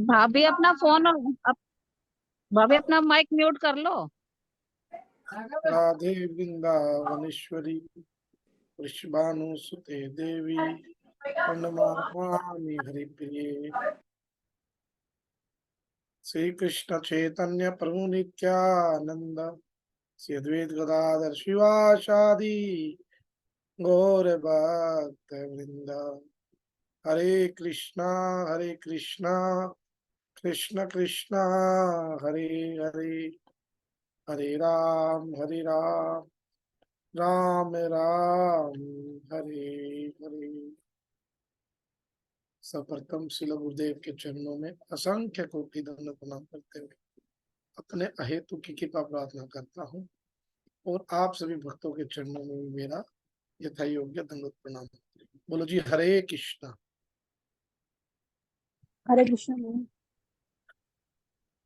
भाभी अपना फोन भाभी अपना माइक म्यूट कर लो। राधे वृंदावनेश्वरी वृषभानुसुते देवी प्रणमामि हरिप्रिये। श्री कृष्ण चैतन्य प्रभु नित्यानंद श्री अद्वैत गदाधर शिवासादि गौर भक्त वृंद। हरे कृष्णा कृष्ण कृष्णा हरे हरे, हरे राम राम राम हरे हरे। सर्वप्रथम श्रील गुरुदेव के चरणों में असंख्य कोटि दंड प्रणाम करते हुए अपने अहेतु की कृपा प्रार्थना करता हूँ और आप सभी भक्तों के चरणों में भी मेरा यथा योग्य दंडवत प्रणाम। बोलो जी हरे कृष्णा। हरे कृष्ण मैम।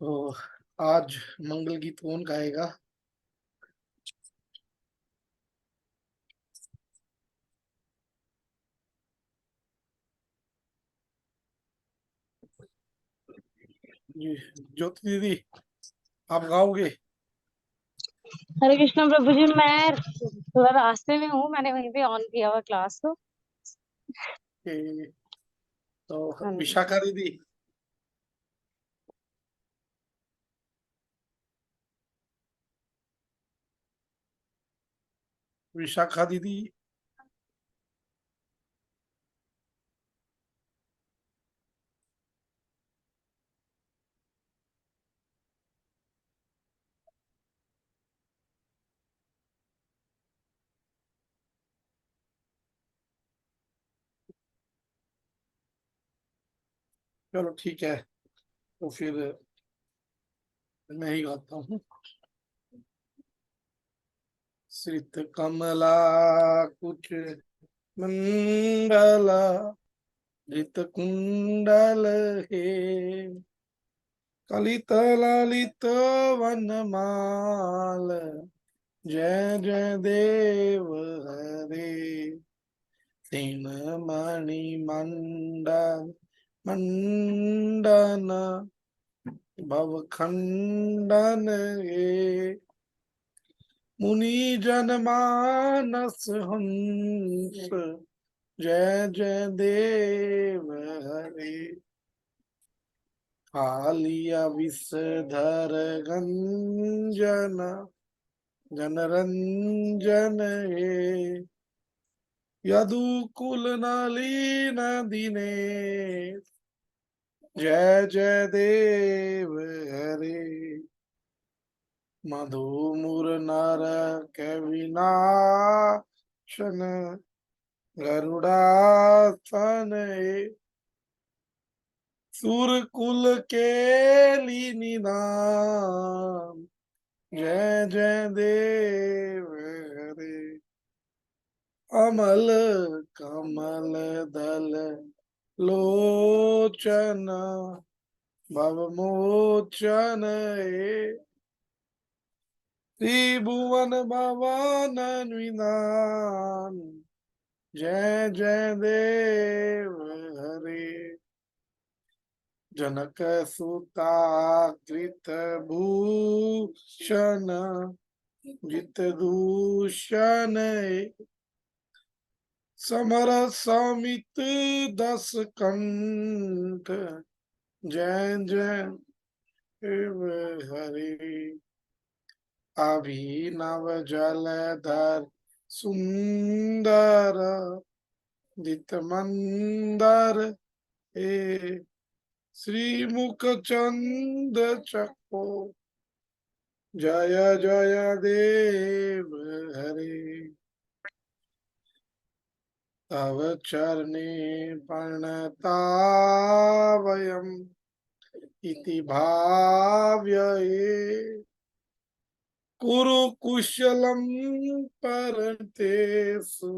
तो आज मंगल गीत कौन गाएगा? जी ज्योति दीदी, आप गाओगे? हरे कृष्ण प्रभु जी, मैं थोड़ा रास्ते में हूँ, मैंने वहीं पे ऑन किया हुआ क्लास को। कि तो हाँ जी। विशाखा दीदी, विशाखा दीदी, चलो ठीक है, तो फिर मैं ही गाता हूँ। श्रित कमला कुछ मंगला धृत कुंडल हे, कलित ललित वनमाल जय जय देव हरे, तीन मणि मंडन मंडन भव खंडन हे, मुनि जन मानस हंस जय जय देव हरे, कालिया विषधर गंजन जनरंजन हे, यदुकुल नलीन दिनेश जय जय देव हरे, मधुमुर नर कविनाशन गरुड़ासन हे, सुरकुल केली निदान जय जय देव हरे, अमल कमल दल लोचन भवमोचन हे, त्रिभुवन भवन विधान जय जय देव हरे, जनक सुता कृत भूषण जित दूषण हे, समर समित दस कंठ जय जय देव हरे, अभिनव जलधर सुंदर दित मंदर हे, श्रीमुख चंद चको जय जय देव हरे, तव चरणे प्रणतावयम् इति भाव्ये, कुरु कुशलम परतेषु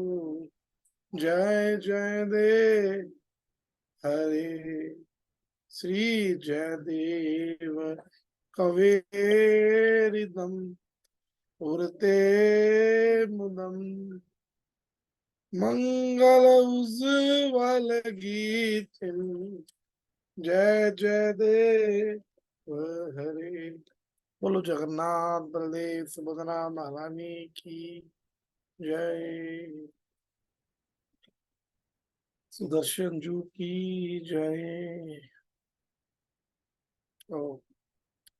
जय जय देव हरे, श्री जयदेव कवेरिदम उरते मुदम, मंगल उज्ज्वल गीत जय जय देव हरे। बोलो जगन्नाथ बलदेव सुभद्रा महारानी की जय। सुदर्शन जू की जय। तो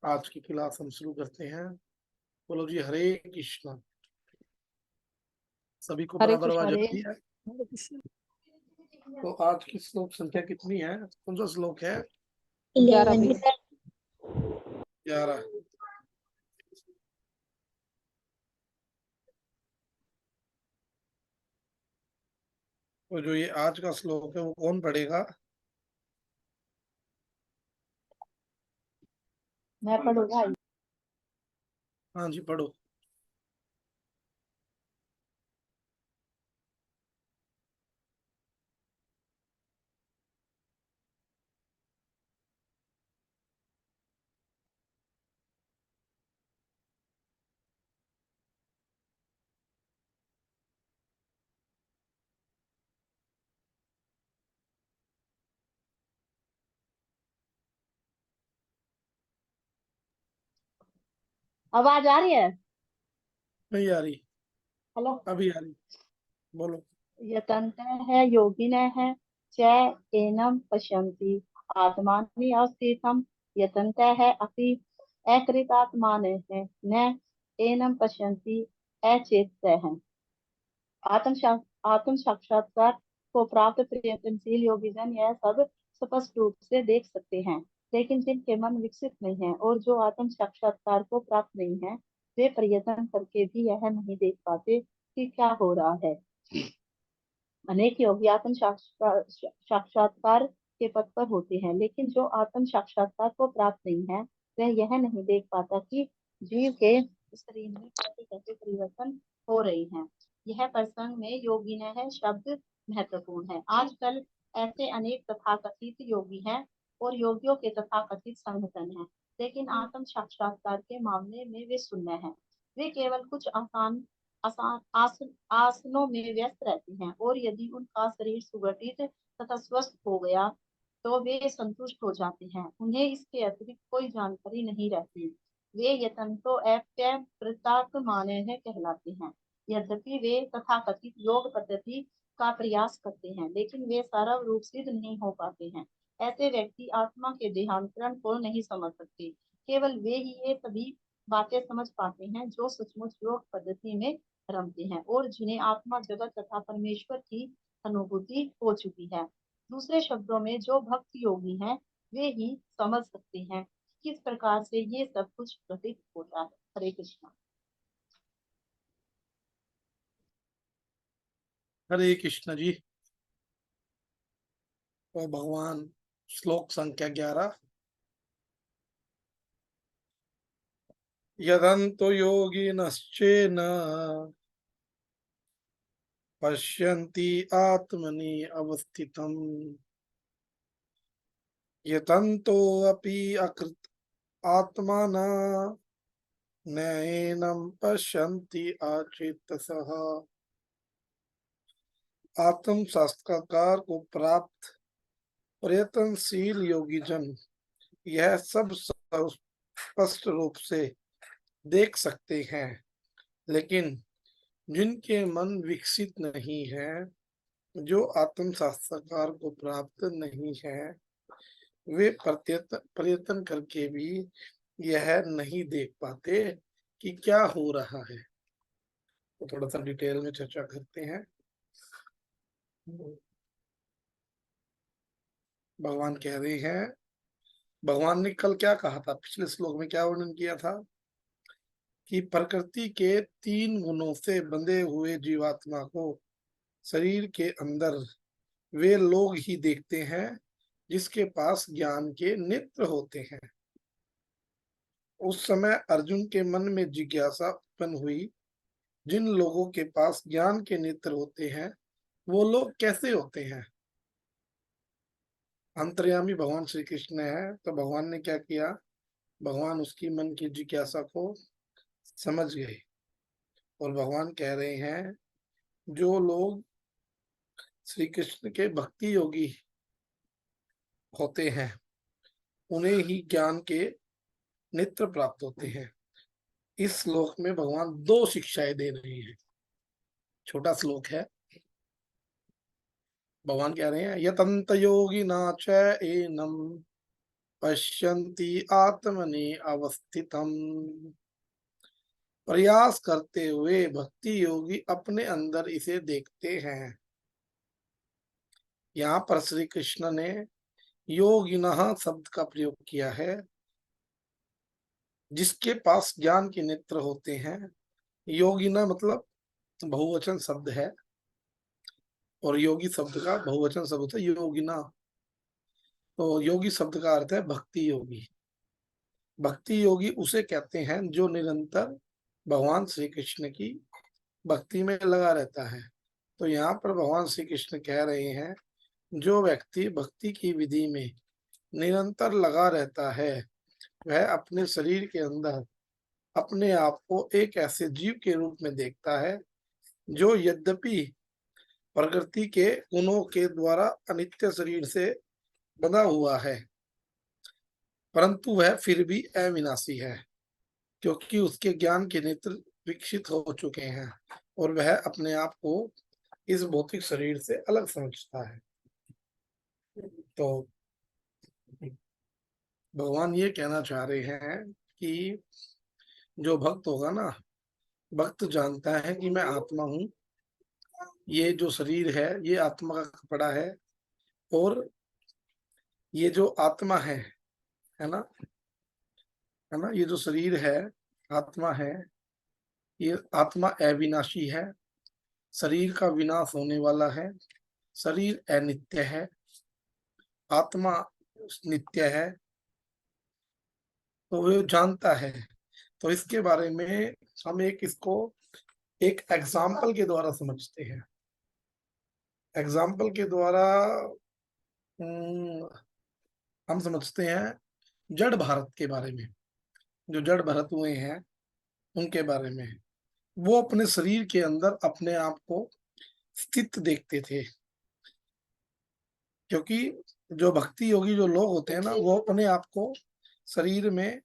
आज की क्लास हम शुरू करते हैं। बोलो जी हरे कृष्णा। सभी को हरे बराबर कृष्ण। आवाज हरे आती है? तो आज की श्लोक संख्या कितनी है? कौन सा श्लोक है? 11 भी। 11। तो जो ये आज का श्लोक है वो कौन पढ़ेगा? मैं पढ़ूंगा। हाँ जी पढ़ो। आवाज आ रही है? नहीं आ रही। हेलो। अभी आ रही। बोलो। यतन्तः योगिनः च एनं पश्यन्ति आत्मानि अवस्थितं यतन्तः अपि अकृतात्मानः न एनं पश्यन्ति अचेतसः। आत्म साक्षात्कार को प्राप्त प्रयत्नशील योगीजन यह सब स्पष्ट रूप से देख सकते हैं, लेकिन जिनके मन विकसित नहीं है और जो आत्म साक्षात्कार को प्राप्त नहीं है, वे प्रयत्न करके भी यह नहीं देख पाते कि क्या हो रहा है। अनेक योगी आत्म साक्षात्कार के पथ पर होते हैं, लेकिन जो आत्म साक्षात्कार को प्राप्त नहीं है, वह यह नहीं देख पाता कि जीव के शरीर में कैसे कैसे परिवर्तन हो रहे हैं। यह प्रसंग में योगिनः शब्द महत्वपूर्ण है। आजकल ऐसे अनेक तथाकथित योगी हैं और योगियों के तथाकथित संगठन हैं, लेकिन आत्म साक्षात्कार के मामले में वे शून्य हैं। वे केवल कुछ आसनों में व्यस्त रहते हैं और यदि उनका शरीर सुगठित तथा स्वस्थ हो गया तो वे संतुष्ट हो जाते हैं। उन्हें इसके अतिरिक्त कोई जानकारी नहीं रहती। वे यतन्तो अप्यप्रताप माने हैं कहलाते हैं। यद्यपि वे तथाकथित योग पद्धति का प्रयास करते हैं, लेकिन वे सर्व रूप सिद्ध नहीं हो पाते हैं। ऐसे व्यक्ति आत्मा के देहांतरण को नहीं समझ सकते। केवल वे ही ये सभी बातें समझ पाते हैं जो सचमुच योग पद्धति में रमते हैं और जिन्हें आत्मा जगत तथा परमेश्वर की अनुभूति हो चुकी है। दूसरे शब्दों में जो भक्त योगी हैं, वे ही समझ सकते हैं किस प्रकार से ये सब कुछ घटित होता है। हरे कृष्णा। हरे कृष्ण जी। और भगवान श्लोक संख्या 11। यदन्तो योगिनश्चेन पश्यन्ति आत्मनि अवस्थितम् यतन्तो अपि अकृत आत्मान नैनं पश्यन्ति अचेतसः। आत्म साक्षात्कार को प्राप्त प्रयत्नशील योगी जन यह सब स्पष्ट रूप से देख सकते हैं, लेकिन जिनके मन विकसित नहीं है, जो आत्म साक्षात्कार को प्राप्त नहीं है, वे प्रयत्न करके भी यह नहीं देख पाते कि क्या हो रहा है। तो थोड़ा सा डिटेल में चर्चा करते हैं। भगवान कह रहे हैं, भगवान ने कल क्या कहा था, पिछले श्लोक में क्या वर्णन किया था कि प्रकृति के 3 गुणों से बंधे हुए जीवात्मा को शरीर के अंदर वे लोग ही देखते हैं जिसके पास ज्ञान के नेत्र होते हैं। उस समय अर्जुन के मन में जिज्ञासा उत्पन्न हुई, जिन लोगों के पास ज्ञान के नेत्र होते हैं वो लोग कैसे होते हैं? अंतर्यामी भगवान श्री कृष्ण है, तो भगवान ने क्या किया, भगवान उसकी मन की जिज्ञासा को समझ गए और भगवान कह रहे हैं जो लोग श्री कृष्ण के भक्ति योगी होते हैं उन्हें ही ज्ञान के नेत्र प्राप्त होते हैं। इस श्लोक में भगवान दो शिक्षाएं दे रहे हैं। छोटा श्लोक है। भगवान कह रहे हैं यतंत योगी नाच एनम पश्यन्ति आत्मनि अवस्थितम। प्रयास करते हुए भक्ति योगी अपने अंदर इसे देखते हैं। यहाँ पर श्री कृष्ण ने योगिनः शब्द का प्रयोग किया है। जिसके पास ज्ञान के नेत्र होते हैं। योगिना मतलब बहुवचन शब्द है और योगी शब्द का बहुवचन शब्द होता है योगिना। तो योगी शब्द का अर्थ है भक्ति योगी। भक्ति योगी उसे कहते हैं जो निरंतर भगवान श्री कृष्ण की भक्ति में लगा रहता है। तो यहाँ पर भगवान श्री कृष्ण कह रहे हैं जो व्यक्ति भक्ति की विधि में निरंतर लगा रहता है वह अपने शरीर के अंदर अपने आप को एक ऐसे जीव के रूप में देखता है जो यद्यपि प्रकृति के गुणों के द्वारा अनित्य शरीर से बंधा हुआ है परंतु वह फिर भी अविनाशी है क्योंकि उसके ज्ञान के नेत्र विकसित हो चुके हैं और वह अपने आप को इस भौतिक शरीर से अलग समझता है। तो भगवान ये कहना चाह रहे हैं कि जो भक्त होगा ना, भक्त जानता है कि मैं आत्मा हूं, ये जो शरीर है ये आत्मा का कपड़ा है और ये जो आत्मा है ना, है ना, ये जो शरीर है आत्मा है, ये आत्मा अविनाशी है, शरीर का विनाश होने वाला है, शरीर अनित्य है, आत्मा नित्य है। तो वो जानता है। तो इसके बारे में हम इसको एक एग्जाम्पल के द्वारा समझते हैं। एग्जाम्पल के द्वारा हम समझते हैं जड़ भारत के बारे में। जो जड़ भरत हुए हैं उनके बारे में। वो अपने शरीर के अंदर अपने आप को स्थित देखते थे क्योंकि जो भक्ति योगी जो लोग होते हैं ना वो अपने आप को शरीर में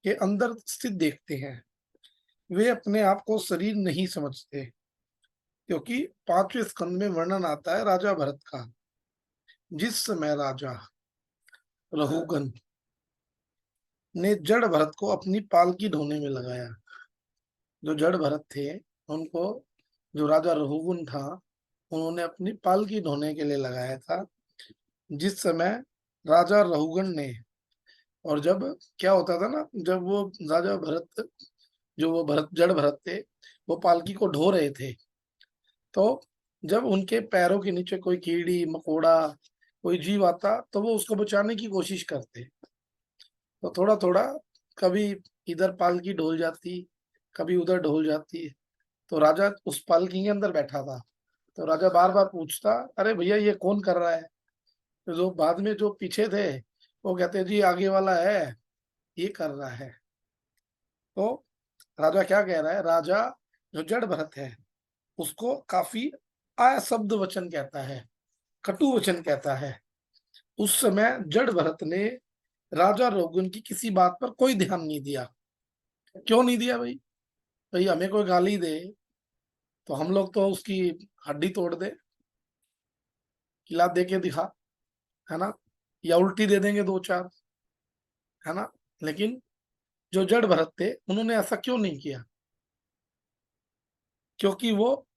के अंदर स्थित देखते हैं। वे अपने आप को शरीर नहीं समझते क्योंकि पांचवें स्कंद में वर्णन आता है राजा भरत का। जिस समय राजा रहुगन ने जड़ भरत को अपनी पालकी ढोने में लगाया। जो जड़ भरत थे उनको जो राजा रहुगुन था उन्होंने अपनी पालकी ढोने के लिए लगाया था। जिस समय राजा रहुगन ने और जब क्या होता था ना, जब वो राजा भरत जो वो भरत जड़ भरत थे वो पालकी को ढो रहे थे तो जब उनके पैरों के नीचे कोई कीड़ी मकोड़ा कोई जीव आता तो वो उसको बचाने की कोशिश करते। तो थोड़ा थोड़ा कभी इधर पालकी ढोल जाती कभी उधर ढोल जाती। तो राजा उस पालकी के अंदर बैठा था। तो राजा बार बार पूछता अरे भैया ये कौन कर रहा है। तो जो बाद में जो पीछे थे वो कहते जी आगे वाला है ये कर रहा है। तो राजा क्या कह रहा है, राजा जो जड़ भरत है उसको काफी अशब्द वचन कहता है, कटु वचन कहता है। उस समय जड़ भरत ने राजा रोगन की किसी बात पर कोई ध्यान नहीं दिया। क्यों नहीं दिया भाई? भाई हमें कोई गाली दे तो हम लोग तो उसकी हड्डी तोड़ दे, किला दे के दिखा, है ना, या उल्टी दे देंगे दो चार, है ना। लेकिन जो जड़ भरत थे उन्होंने ऐसा क्यों नहीं किया? क्योंकि वो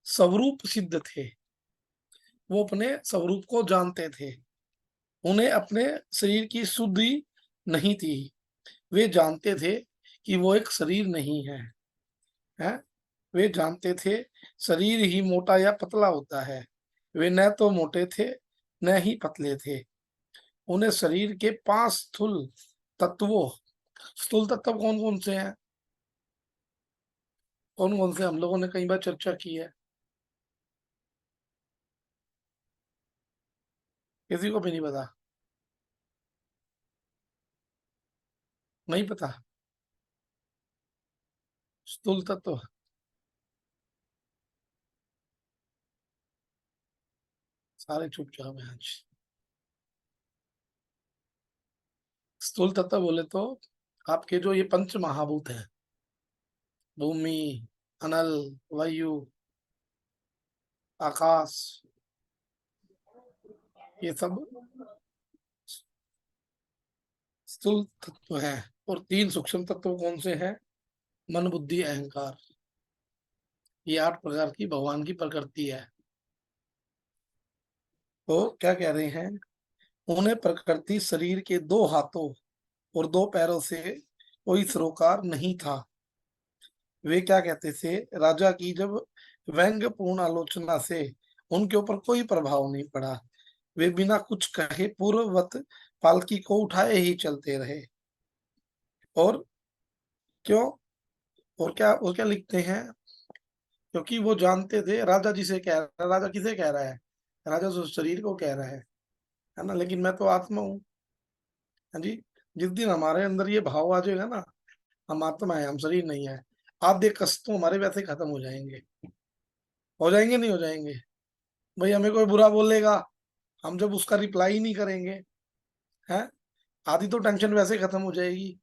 स्वरूप सिद्ध थे। वो अपने स्वरूप को जानते थे। उन्हें अपने शरीर की शुद्धि नहीं थी। वे जानते थे कि वो एक शरीर नहीं है, है? वे जानते थे शरीर ही मोटा या पतला होता है। वे न तो मोटे थे न ही पतले थे। उन्हें शरीर के 5 स्थूल तत्वों, स्थूल तत्व कौन कौन से हैं, कौन कौन से हम लोगों ने कई बार चर्चा की है, किसी को भी नहीं पता? नहीं पता? स्थूल तत्व सारे चुपचाप हैं आज। स्थूल तत्व बोले तो आपके जो ये पंच महाभूत हैं, भूमि, अनल, वायु, आकाश, ये सब स्थूल तत्व हैं। और 3 सूक्ष्म तत्व कौन से हैं? मन, बुद्धि, अहंकार। ये 8 प्रकार की भगवान की प्रकृति है। तो क्या कह रहे हैं? उन्हें प्रकृति शरीर के 2 हाथों और 2 पैरों से कोई सरोकार नहीं था। वे क्या कहते थे? राजा की जब व्यंग्यपूर्ण आलोचना से उनके ऊपर कोई प्रभाव नहीं पड़ा, वे बिना कुछ कहे पूर्ववत पालकी को उठाए ही चलते रहे। और क्यों? और क्या लिखते हैं? क्योंकि वो जानते थे राजा जिसे कह रहा है, राजा किसे कह रहा है? राजा जो शरीर को कह रहा है ना, लेकिन मैं तो आत्मा हूँ। हाँ जी। जिस दिन हमारे अंदर ये भाव आ जाएगा ना, हम आत्मा है, हम शरीर नहीं है, आधे कष्ट तो हमारे वैसे खत्म हो जाएंगे नहीं हो जाएंगे? भाई हमें कोई बुरा बोलेगा, हम जब उसका रिप्लाई नहीं करेंगे, हैं, आधी तो टेंशन वैसे खत्म हो जाएगी।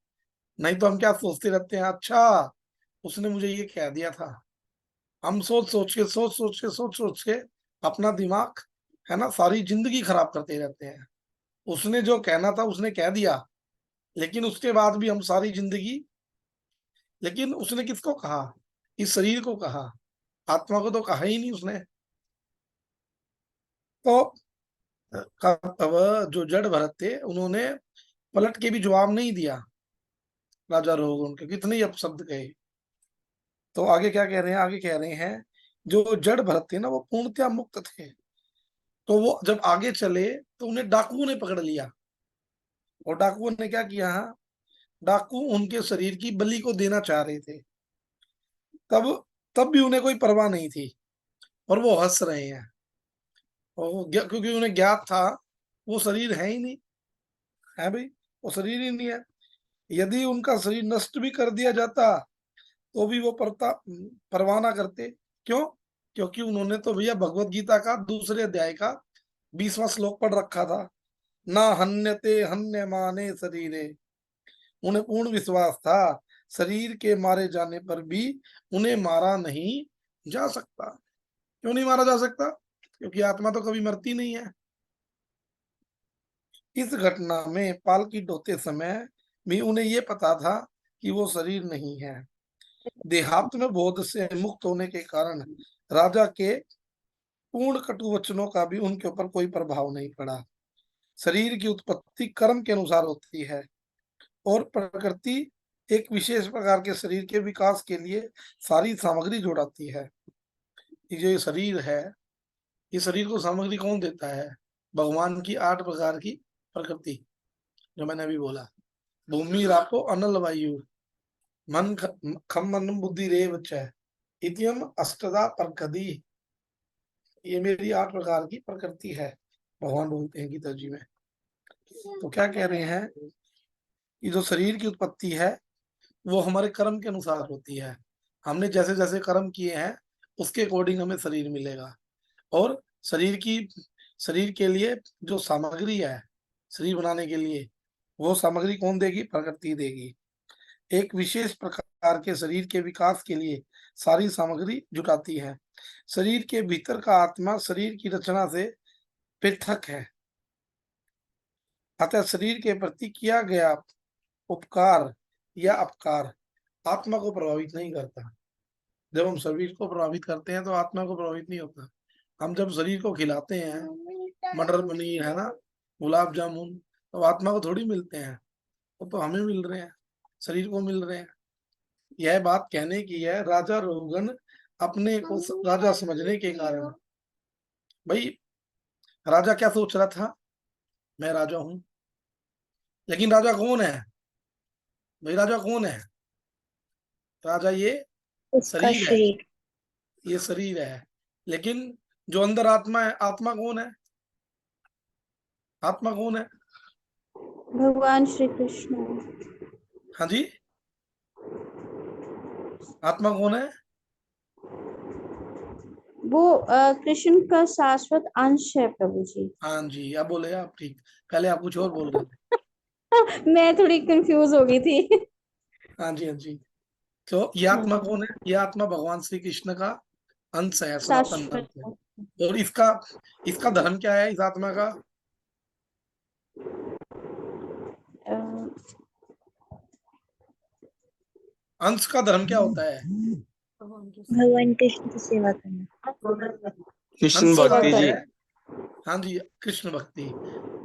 नहीं तो हम क्या सोचते रहते हैं, अच्छा उसने मुझे ये कह दिया था। हम सोच सोच के अपना दिमाग, है ना, सारी जिंदगी खराब करते रहते हैं। उसने जो कहना था उसने कह दिया, लेकिन उसके बाद भी हम सारी जिंदगी, लेकिन उसने किसको कहा? इस शरीर को कहा, आत्मा को तो कहा ही नहीं उसने। तो अब जो जड़ भरत थे उन्होंने पलट के भी जवाब नहीं दिया राजा रोहन के, कितने ही अपशब्द कहे। तो आगे क्या कह रहे हैं? आगे कह रहे हैं जो जड़ भरत थे ना वो पूर्णतया मुक्त थे। तो वो जब आगे चले तो उन्हें डाकुओं ने पकड़ लिया। और डाकुओं ने क्या किया? डाकू उनके शरीर की बलि को देना चाह रहे थे। तब तब भी उन्हें कोई परवाह नहीं थी, और वो हंस रहे हैं। और क्योंकि उन्हें ज्ञात था वो शरीर है ही नहीं, है भाई, वो शरीर ही नहीं है। यदि उनका शरीर नष्ट भी कर दिया जाता तो भी वो परवाह ना करते। क्यों? क्योंकि उन्होंने तो भैया भगवत गीता का दूसरे अध्याय का 20वां श्लोक पढ़ रखा था, ना हन्यते हन्य माने शरीरे। उन्हें पूर्ण विश्वास था शरीर के मारे जाने पर भी उन्हें मारा नहीं जा सकता। क्यों नहीं मारा जा सकता? क्योंकि आत्मा तो कभी मरती नहीं है। इस घटना में पालकी ढोते समय भी उन्हें यह पता था कि वो शरीर नहीं है। देहात्म बोध से मुक्त होने के कारण राजा के पूर्ण कटु वचनों का भी उनके ऊपर कोई प्रभाव नहीं पड़ा। शरीर की उत्पत्ति कर्म के अनुसार होती है, और प्रकृति एक विशेष प्रकार के शरीर के विकास के लिए सारी सामग्री जुटाती है। ये जो शरीर है, ये शरीर को सामग्री कौन देता है? भगवान की 8 प्रकार की प्रकृति, जो मैंने अभी बोला, भूमि, रापो, अनल, वायु, मन, खम, मन, बुद्धि, रेव च इत्यम अष्टदा प्रकृति। ये मेरी 8 प्रकार की प्रकृति है, भगवान बोलते हैं गीता जी में। तो क्या कह रहे हैं कि जो शरीर की उत्पत्ति है वो हमारे कर्म के अनुसार होती है। हमने जैसे जैसे कर्म किए हैं उसके अकॉर्डिंग हमें शरीर मिलेगा। और शरीर की शरीर के लिए जो सामग्री है शरीर बनाने के लिए, वो सामग्री कौन देगी? प्रकृति देगी। एक विशेष प्रकार के शरीर के विकास के लिए सारी सामग्री जुटाती है। शरीर के भीतर का आत्मा शरीर की रचना से पृथक है, अतः शरीर के प्रति किया गया उपकार या अपकार आत्मा को प्रभावित नहीं करता। जब हम शरीर को प्रभावित करते हैं तो आत्मा को प्रभावित नहीं होता। हम जब शरीर को खिलाते हैं मटर पनीर, है ना, गुलाब जामुन, तो आत्मा को थोड़ी मिलते हैं, वो तो हमें मिल रहे हैं, शरीर को मिल रहे हैं। यह बात कहने की है राजा रोगन अपने को राजा समझने के कारण। भाई राजा क्या सोच रहा था? मैं राजा हूं, लेकिन राजा कौन है? भाई राजा कौन है? राजा ये उसका शरीर है, शरीर। ये शरीर है। लेकिन जो अंदर आत्मा है, आत्मा कौन है? आत्मा कौन है? भगवान श्री कृष्ण। हाँ जी, आत्मा कौन है? वो कृष्ण का शाश्वत अंश है प्रभु जी। हाँ जी, अब बोले आप ठीक। पहले आप कुछ और बोल रहे थे। मैं थोड़ी कंफ्यूज हो गई थी। हाँ जी, हाँ जी। तो ये आत्मा कौन है? ये आत्मा भगवान श्री कृष्ण का अंश है, सनातन शाश्वत। धर्म है। और इसका इसका धर्म क्या है? इस आत्मा का अ, अंश का धर्म क्या होता है? भगवान कृष्ण की सेवा करना। कृष्ण अंश का सेवा भक्ति अर्थ जी। है, हाँ जी, कृष्ण भक्ति।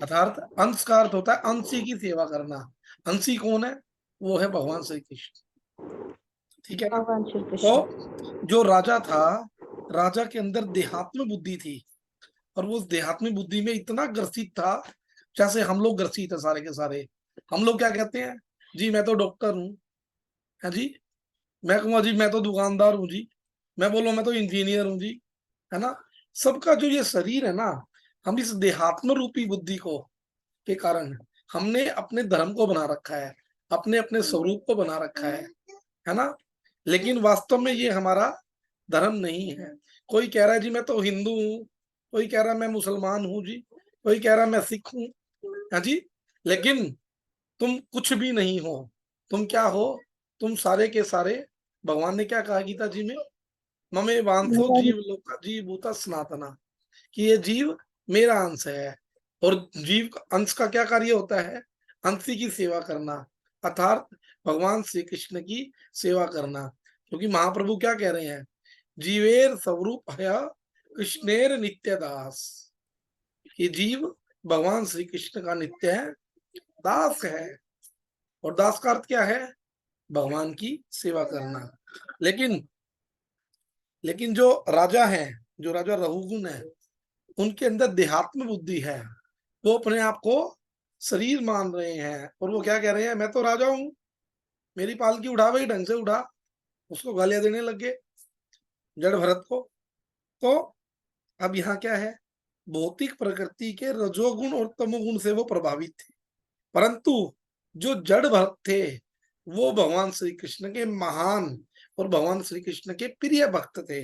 अर्थात अंश का अर्थ होता है अंशी की सेवा करना। अंशी कौन है? वो है भगवान श्री कृष्ण। ठीक है ना? भगवान श्री तो कृष्ण। जो राजा था, राजा के अंदर देहात्म बुद्धि थी, और वो उस देहात्म बुद्धि में इतना ग्रसित था, जैसे हम लोग ग्रसित है सारे के सारे। हम लोग क्या कहते हैं? जी मैं तो डॉक्टर हूँ, है जी। मैं कहूँगा जी मैं तो दुकानदार हूँ जी। मैं बोलूँ मैं तो इंजीनियर हूँ जी, है ना। सबका जो ये शरीर है ना, हम इस देहात्म रूपी बुद्धि को के कारण हमने अपने धर्म को बना रखा है, अपने अपने स्वरूप को बना रखा है ना। लेकिन वास्तव में ये हमारा धर्म नहीं है। कोई कह रहा है जी मैं तो हिंदू हूँ, कोई कह रहा है मैं मुसलमान हूँ जी, कोई कह रहा है मैं सिख हूँ, है जी। लेकिन तुम कुछ भी नहीं हो। तुम क्या हो? तुम सारे के सारे, भगवान ने क्या कहा गीता जी में? ममे वांसो भगवान जीव लोका जीव भूता सनातना, कि ये जीव मेरा अंश है। और जीव का अंश का क्या कार्य होता है? अंशी की सेवा करना, अर्थात भगवान श्री कृष्ण की सेवा करना। क्योंकि महाप्रभु क्या कह रहे हैं? जीवेर स्वरूप है कृष्णेर नित्य दास, कि जीव भगवान श्री कृष्ण का नित्य दास है। और दास का अर्थ क्या है? भगवान की सेवा करना। लेकिन लेकिन जो राजा है, जो राजा रघुगुण है, उनके अंदर देहात्म बुद्धि है। वो अपने आप को शरीर मान रहे हैं, और वो क्या कह रहे हैं? मैं तो राजा हूं, मेरी पालकी उठा भाई, ढंग से उठा। उसको गालियां देने लग गए, जड़ भरत को। तो अब यहाँ क्या है? भौतिक प्रकृति के रजोगुण और तमोगुण से वो प्रभावित थे, परंतु जो जड़ भक्त थे वो भगवान श्री कृष्ण के महान और भगवान श्री कृष्ण के प्रिय भक्त थे।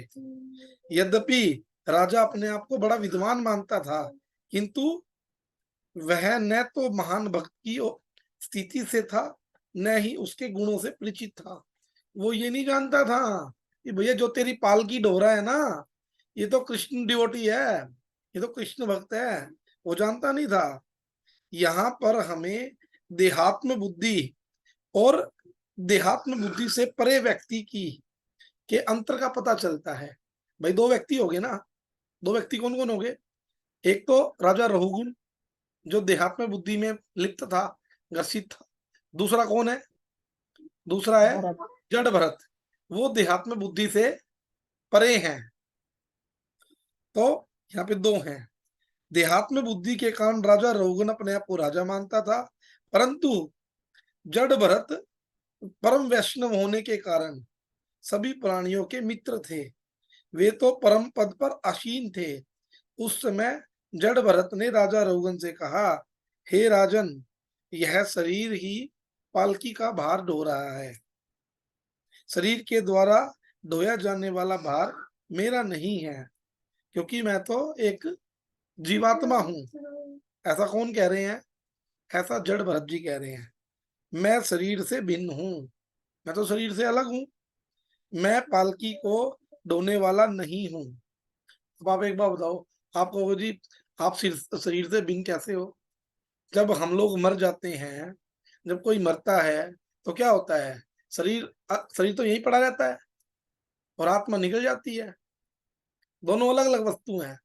यद्यपि राजा अपने आप को बड़ा विद्वान मानता था, किंतु वह न तो महान भक्त की स्थिति से था, न ही उसके गुणों से परिचित था। वो ये नहीं जानता था कि भैया जो तेरी पालकी ढोरा है ना, ये तो कृष्ण डिवोटी है, ये तो कृष्ण भक्त है। वो जानता नहीं था। यहाँ पर हमें देहात्म बुद्धि और देहात्म बुद्धि से परे व्यक्ति की के अंतर का पता चलता है। भाई दो व्यक्ति हो गए ना। दो व्यक्ति कौन कौन हो गए? एक तो राजा रघुगुण, जो देहात्म बुद्धि में लिप्त था, ग्रसित था। दूसरा कौन है? दूसरा है भरत। जड़ भरत, वो देहात्म बुद्धि से परे हैं। तो यहाँ पे दो हैं। देहात्म बुद्धि के कारण राजा रघुगुण अपने आप को राजा मानता था, परंतु जड़ भरत परम वैष्णव होने के कारण सभी प्राणियों के मित्र थे। वे तो परम पद पर आसीन थे। उस समय जड़ भरत ने राजा रघुगण से कहा, हे राजन, यह शरीर ही पालकी का भार ढो रहा है। शरीर के द्वारा ढोया जाने वाला भार मेरा नहीं है, क्योंकि मैं तो एक जीवात्मा हूं। ऐसा कौन कह रहे हैं? ऐसा जड़ भरत जी कह रहे हैं। मैं शरीर से भिन्न हूं, मैं तो शरीर से अलग हूं, मैं पालकी को ढोने वाला नहीं हूं। अब आप एक बार बताओ, आप कहोगे जी आप शरीर से भिन्न कैसे हो? जब हम लोग मर जाते हैं, जब कोई मरता है, तो क्या होता है? शरीर शरीर तो यहीं पड़ा रहता है, और आत्मा निकल जाती है। दोनों अलग अलग वस्तु हैं।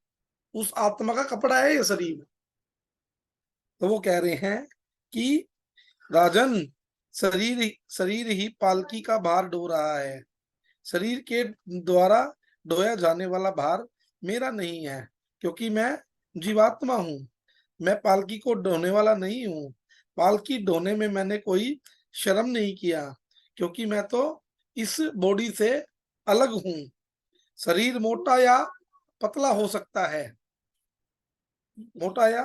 उस आत्मा का कपड़ा है ये शरीर। तो वो कह रहे हैं कि राजन, शरीर शरीर ही पालकी का भार ढो रहा है। शरीर के द्वारा ढोया जाने वाला भार मेरा नहीं है, क्योंकि मैं जीवात्मा हूं। मैं पालकी को ढोने वाला नहीं हूं। पालकी ढोने में मैंने कोई शर्म नहीं किया, क्योंकि मैं तो इस बॉडी से अलग हूं। शरीर मोटा या पतला हो सकता है, मोटा या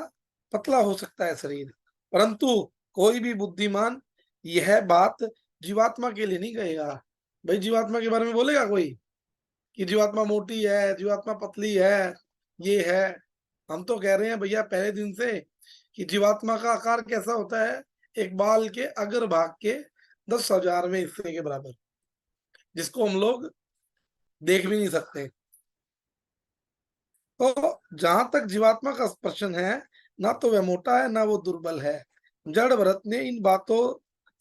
पतला हो सकता है शरीर, परंतु कोई भी बुद्धिमान यह बात जीवात्मा के लिए नहीं कहेगा। भाई जीवात्मा के बारे में बोलेगा कोई कि जीवात्मा मोटी है, जीवात्मा पतली है, ये है? हम तो कह रहे हैं भैया पहले दिन से कि जीवात्मा का आकार कैसा होता है? एक बाल के अगर भाग के 10,000वें हिस्से के बराबर, जिसको हम लोग देख भी नहीं सकते। तो जहां तक जीवात्मा का प्रश्न है, ना तो वह मोटा है ना वो दुर्बल है। जड़ भरत ने इन बातों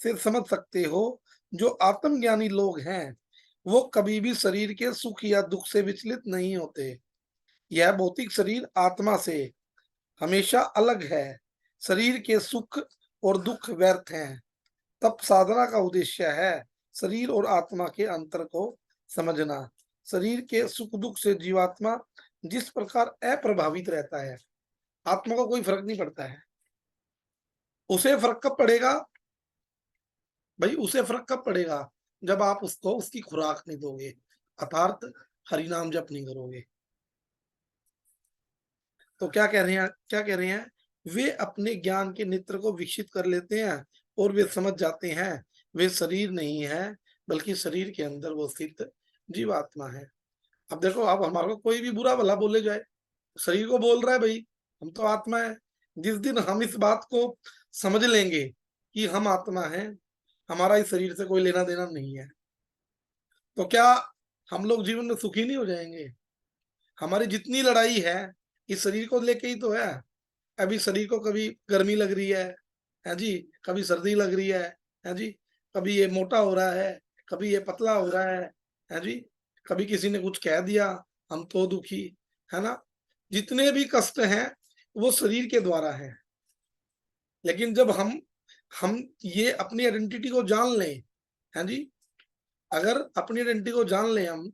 से समझ सकते हो, जो आत्मज्ञानी लोग हैं वो कभी भी शरीर के सुख या दुख से विचलित नहीं होते। यह भौतिक शरीर आत्मा से हमेशा अलग है। शरीर के सुख और दुख व्यर्थ हैं। तब साधना का उद्देश्य है शरीर और आत्मा के अंतर को समझना। शरीर के सुख दुख से जीवात्मा जिस प्रकार अप्रभावित रहता है, आत्मा को कोई फर्क नहीं पड़ता है। उसे फर्क कब पड़ेगा भाई? उसे फर्क कब पड़ेगा जब आप उसको उसकी खुराक नहीं दोगे, अर्थात हरिनाम जप नहीं करोगे। तो क्या कह रहे हैं, क्या कह रहे हैं? वे अपने ज्ञान के नेत्र को विकसित कर लेते हैं और वे समझ जाते हैं वे शरीर नहीं है, बल्कि शरीर के अंदर वो स्थित जीवात्मा है। अब देखो, अब हमारे को कोई भी बुरा भला बोले जाए, शरीर को बोल रहा है भाई हम तो आत्मा है। जिस दिन हम इस बात को समझ लेंगे कि हम आत्मा हैं, हमारा इस शरीर से कोई लेना देना नहीं है, तो क्या हम लोग जीवन में सुखी नहीं हो जाएंगे? हमारी जितनी लड़ाई है इस शरीर को लेके ही तो है। अभी शरीर को कभी गर्मी लग रही है जी, कभी सर्दी लग रही है जी, कभी ये मोटा हो रहा है, कभी ये पतला हो रहा है जी, कभी किसी ने कुछ कह दिया हम तो दुखी, है ना। जितने भी कष्ट हैं वो शरीर के द्वारा है। लेकिन जब हम ये अपनी आइडेंटिटी को जान लें, है जी, अगर अपनी आइडेंटिटी को जान लें हम,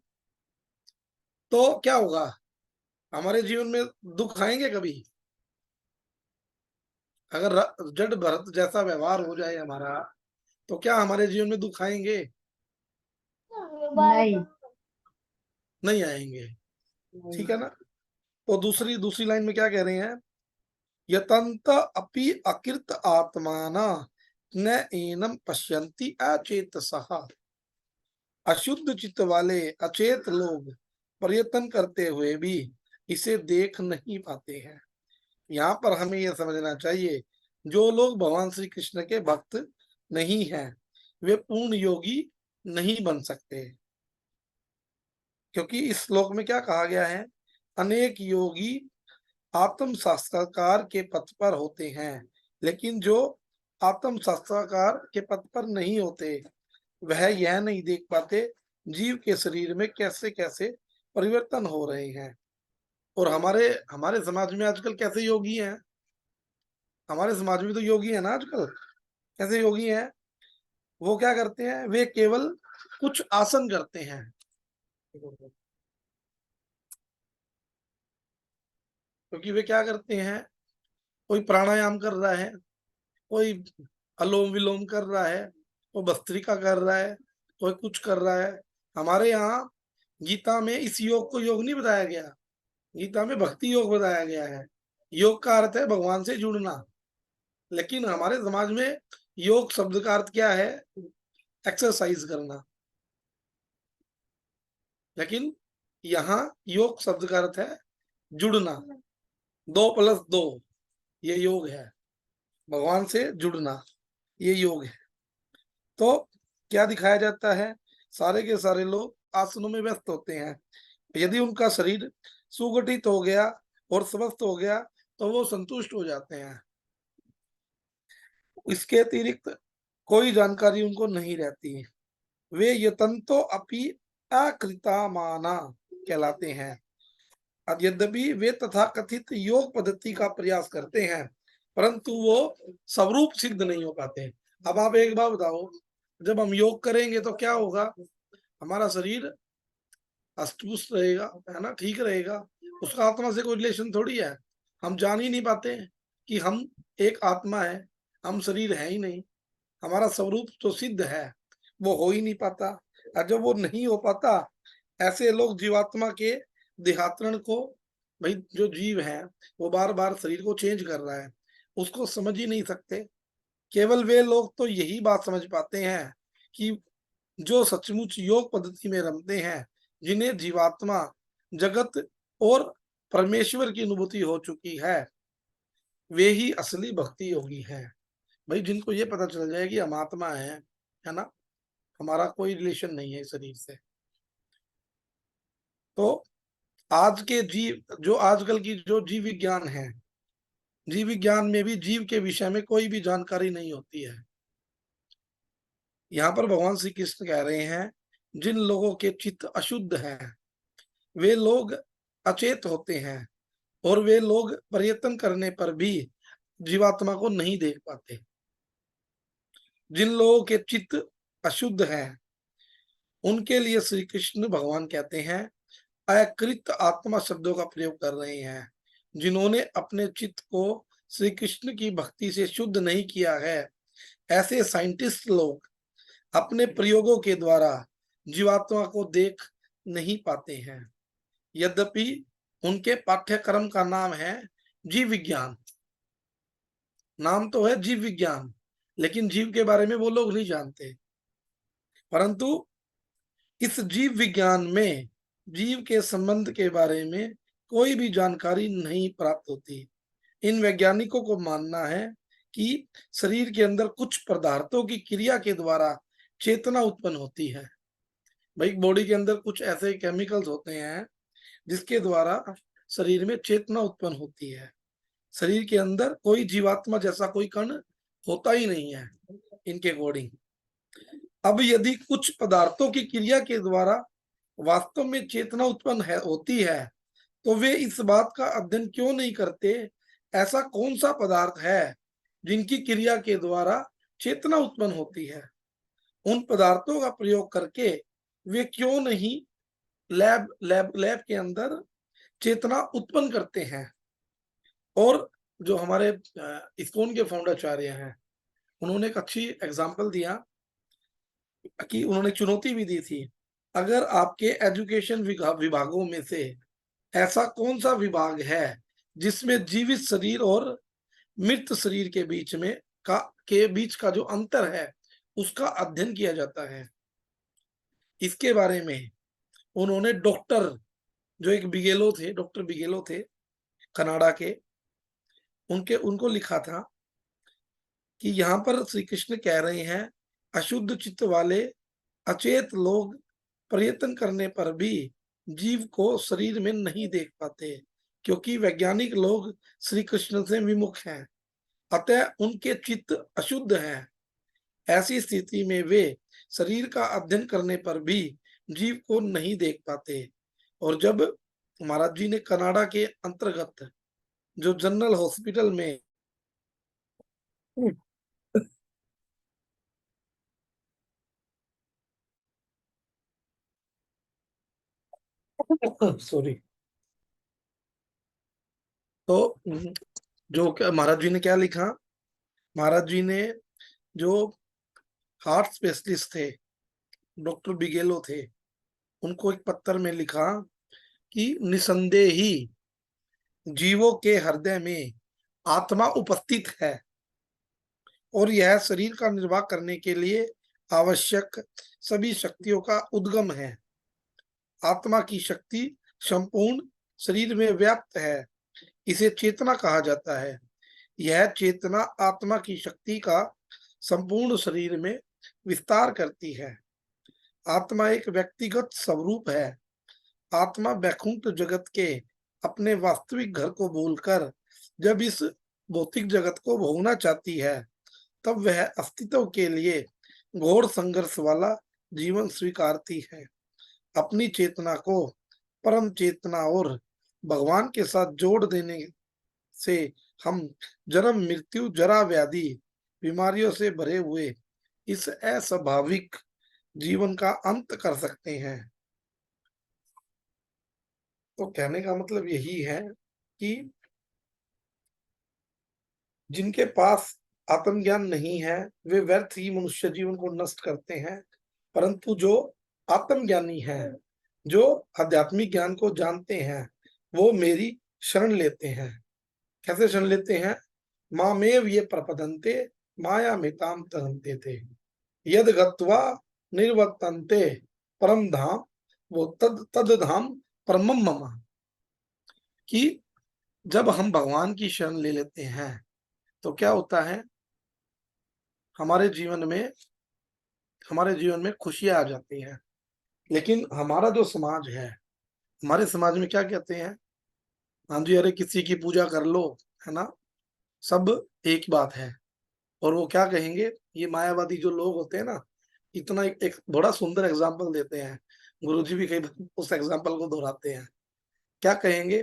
तो क्या होगा? हमारे जीवन में दुख आएंगे कभी? अगर जड़ भरत जैसा व्यवहार हो जाए हमारा, तो क्या हमारे जीवन में दुख आएंगे? नहीं। नहीं आएंगे। ठीक है ना। तो दूसरी दूसरी लाइन में क्या कह रहे हैं? यतंत अपि अकृत आत्माना न एनम पश्यन्ति अचेतसः। अशुद्ध चित्त वाले अचेत लोग प्रयत्न करते हुए भी इसे देख नहीं पाते हैं। यहाँ पर हमें यह समझना चाहिए, जो लोग भगवान श्री कृष्ण के भक्त नहीं हैं वे पूर्ण योगी नहीं बन सकते। क्योंकि इस श्लोक में क्या कहा गया है? अनेक योगी आत्म साक्षात्कार के पथ पर होते हैं, लेकिन जो आत्म साक्षात्कार के पथ पर नहीं होते वह यह नहीं देख पाते जीव के शरीर में कैसे कैसे परिवर्तन हो रहे हैं। और हमारे हमारे समाज में आजकल कैसे योगी हैं? हमारे समाज में तो योगी है ना आजकल। कैसे योगी हैं? वो क्या करते हैं? वे केवल कुछ आसन करते हैं। क्योंकि वे क्या करते हैं? कोई प्राणायाम कर रहा है, कोई अलोम विलोम कर रहा है, कोई भस्त्रिका कर रहा है, कोई कुछ कर रहा है। हमारे यहाँ गीता में इस योग को योग नहीं बताया गया, गीता में भक्ति योग बताया गया है। योग का अर्थ है भगवान से जुड़ना। लेकिन हमारे समाज में योग शब्द का अर्थ क्या है? एक्सरसाइज करना। लेकिन यहाँ योग शब्द का अर्थ है जुड़ना। 2+2 ये योग है, भगवान से जुड़ना ये योग है। तो क्या दिखाया जाता है? सारे के सारे लोग आसनों में व्यस्त होते हैं। यदि उनका शरीर सुगठित हो गया और स्वस्थ हो गया तो वो संतुष्ट हो जाते हैं। इसके अतिरिक्त कोई जानकारी उनको नहीं रहती। वे यतंतो अपि अकृतामाना कहलाते हैं। यद्यपि वे तथाकथित योग पद्धति का प्रयास करते हैं, परंतु वो स्वरूप सिद्ध नहीं हो पाते। अब आप एक बात बताओ, जब हम योग करेंगे तो क्या होगा? हमारा शरीर अष्टपुष्ट रहेगा, है ना, ठीक रहेगा। उसका आत्मा से कोई रिलेशन थोड़ी है। हम जान ही नहीं पाते कि हम एक आत्मा है, हम शरीर है ही नहीं। हमारा स्वरूप तो सिद्ध है, वो हो ही नहीं पाता। और जब वो नहीं हो पाता, ऐसे लोग जीवात्मा के देहांतरण को, भाई जो जीव है वो बार बार शरीर को चेंज कर रहा है, उसको समझ ही नहीं सकते। केवल वे लोग तो यही बात समझ पाते हैं कि जो सचमुच योग पद्धति में रमते हैं, जिन्हें जीवात्मा, जगत और परमेश्वर की अनुभूति हो चुकी है, वे ही असली भक्ति योगी हैं। भाई जिनको ये पता चल जाए कि हम आत्मा है ना, हमारा कोई रिलेशन नहीं है इस शरीर से, तो आज के जीव जो आजकल की जो जीव विज्ञान है, जीव विज्ञान में भी जीव के विषय में कोई भी जानकारी नहीं होती है। यहाँ पर भगवान श्री कृष्ण कह रहे हैं जिन लोगों के चित्त अशुद्ध हैं, वे लोग अचेत होते हैं और वे लोग प्रयत्न करने पर भी जीवात्मा को नहीं देख पाते। जिन लोगों के चित्त अशुद्ध हैं उनके लिए श्री कृष्ण भगवान कहते हैं अकृत आत्मा शब्दों का प्रयोग कर रहे हैं। जिन्होंने अपने चित्त को श्री कृष्ण की भक्ति से शुद्ध नहीं किया है, ऐसे साइंटिस्ट लोग अपने प्रयोगों के द्वारा जीवात्मा को देख नहीं पाते हैं। यद्यपि उनके पाठ्यक्रम का नाम है जीव विज्ञान, नाम तो है जीव विज्ञान, लेकिन जीव के बारे में वो लोग नहीं जानते। परंतु इस जीव विज्ञान में जीव के संबंध के बारे में कोई भी जानकारी नहीं प्राप्त होती। इन वैज्ञानिकों को मानना है कि शरीर के अंदर कुछ पदार्थों की क्रिया के द्वारा चेतना उत्पन्न होती है। भाई बॉडी के अंदर कुछ ऐसे केमिकल्स होते हैं जिसके द्वारा शरीर में चेतना उत्पन्न होती है। शरीर के अंदर कोई जीवात्मा जैसा कोई कण होता ही नहीं है इनके अकॉर्डिंग। अब यदि कुछ पदार्थों की क्रिया के द्वारा वास्तव में चेतना उत्पन्न होती है, तो वे इस बात का अध्ययन क्यों नहीं करते ऐसा कौन सा पदार्थ है जिनकी क्रिया के द्वारा चेतना उत्पन्न होती है। उन पदार्थों का प्रयोग करके वे क्यों नहीं लैब के अंदर चेतना उत्पन्न करते हैं। और जो हमारे इस्कॉन के फाउंडाचार्य हैं, उन्होंने एक अच्छी एग्जांपल दिया कि उन्होंने चुनौती भी दी थी, अगर आपके एजुकेशन विभागों में से ऐसा कौन सा विभाग है जिसमें जीवित शरीर और मृत शरीर के बीच का जो अंतर है उसका अध्ययन किया जाता है। इसके बारे में उन्होंने डॉक्टर जो एक डॉक्टर बिगेलो थे कनाडा के, उनको लिखा था कि यहाँ पर श्री कृष्ण कह रहे हैं अशुद्ध चित्त वाले अचेत लोग प्रयत्न करने पर भी जीव को शरीर में नहीं देख पाते, क्योंकि वैज्ञानिक लोग श्री कृष्ण से विमुख हैं, अतः उनके चित्त अशुद्ध हैं। ऐसी स्थिति में वे शरीर का अध्ययन करने पर भी जीव को नहीं देख पाते। और जब महाराज जी ने कनाडा के अंतर्गत जो जनरल हॉस्पिटल में सॉरी, तो जो महाराज जी ने क्या लिखा, महाराज जी ने जो हार्ट स्पेशलिस्ट थे डॉक्टर बिगेलो थे, उनको एक पत्र में लिखा कि निसंदेह ही जीवों के हृदय में आत्मा उपस्थित है और यह शरीर का निर्वाह करने के लिए आवश्यक सभी शक्तियों का उद्गम है। आत्मा की शक्ति संपूर्ण शरीर में व्याप्त है, इसे चेतना कहा जाता है। यह चेतना आत्मा की शक्ति का संपूर्ण शरीर में विस्तार करती है। आत्मा एक व्यक्तिगत स्वरूप है। आत्मा वैकुंठ जगत के अपने वास्तविक घर को भूलकर जब इस भौतिक जगत को भोगना चाहती है, तब वह अस्तित्व के लिए घोर संघर्ष वाला जीवन स्वीकारती है। अपनी चेतना को परम चेतना और भगवान के साथ जोड़ देने से हम जन्म मृत्यु जरा व्याधि बीमारियों से भरे हुए इस अस्वाभाविक जीवन का अंत कर सकते हैं। तो कहने का मतलब यही है कि जिनके पास आत्मज्ञान नहीं है वे व्यर्थ ही मनुष्य जीवन को नष्ट करते हैं, परंतु जो आत्मज्ञानी हैं, जो आध्यात्मिक ज्ञान को जानते हैं, वो मेरी शरण लेते हैं। कैसे शरण लेते हैं? मामेव ये प्रपदन्ते माया मिताम तरन्ते थे यद गत्वा निर्वर्तन्ते परम धाम वो तद धाम परमम मम। कि जब हम भगवान की शरण ले लेते हैं तो क्या होता है हमारे जीवन में खुशियां आ जाती हैं। लेकिन हमारा जो समाज है, हमारे समाज में क्या कहते हैं, हाँ जी, अरे किसी की पूजा कर लो, है ना, सब एक बात है। और वो क्या कहेंगे, ये मायावादी जो लोग होते हैं ना, इतना एक बड़ा सुंदर एग्जाम्पल देते हैं, गुरुजी भी कई बार उस एग्जाम्पल को दोहराते हैं। क्या कहेंगे,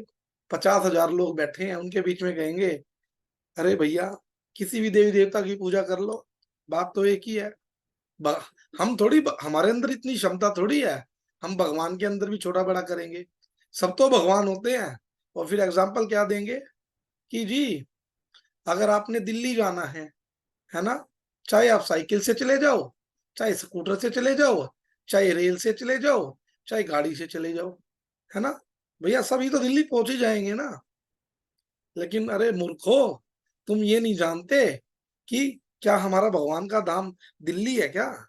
50,000 लोग बैठे हैं, उनके बीच में कहेंगे, अरे भैया किसी भी देवी देवता की पूजा कर लो, बात तो एक ही है। ब- हम थोड़ी, हमारे अंदर इतनी क्षमता थोड़ी है, हम भगवान के अंदर भी छोटा बड़ा करेंगे। सब तो भगवान होते हैं। और फिर एग्जाम्पल क्या देंगे कि जी, अगर आपने दिल्ली जाना है ना, चाहे आप साइकिल से चले जाओ, चाहे स्कूटर से चले जाओ, चाहे रेल से चले जाओ, चाहे गाड़ी से चले जाओ, है ना, भैया सभी तो दिल्ली पहुंच ही जाएंगे ना। लेकिन अरे मूर्खो, तुम ये नहीं जानते कि क्या हमारा भगवान का धाम दिल्ली है क्या,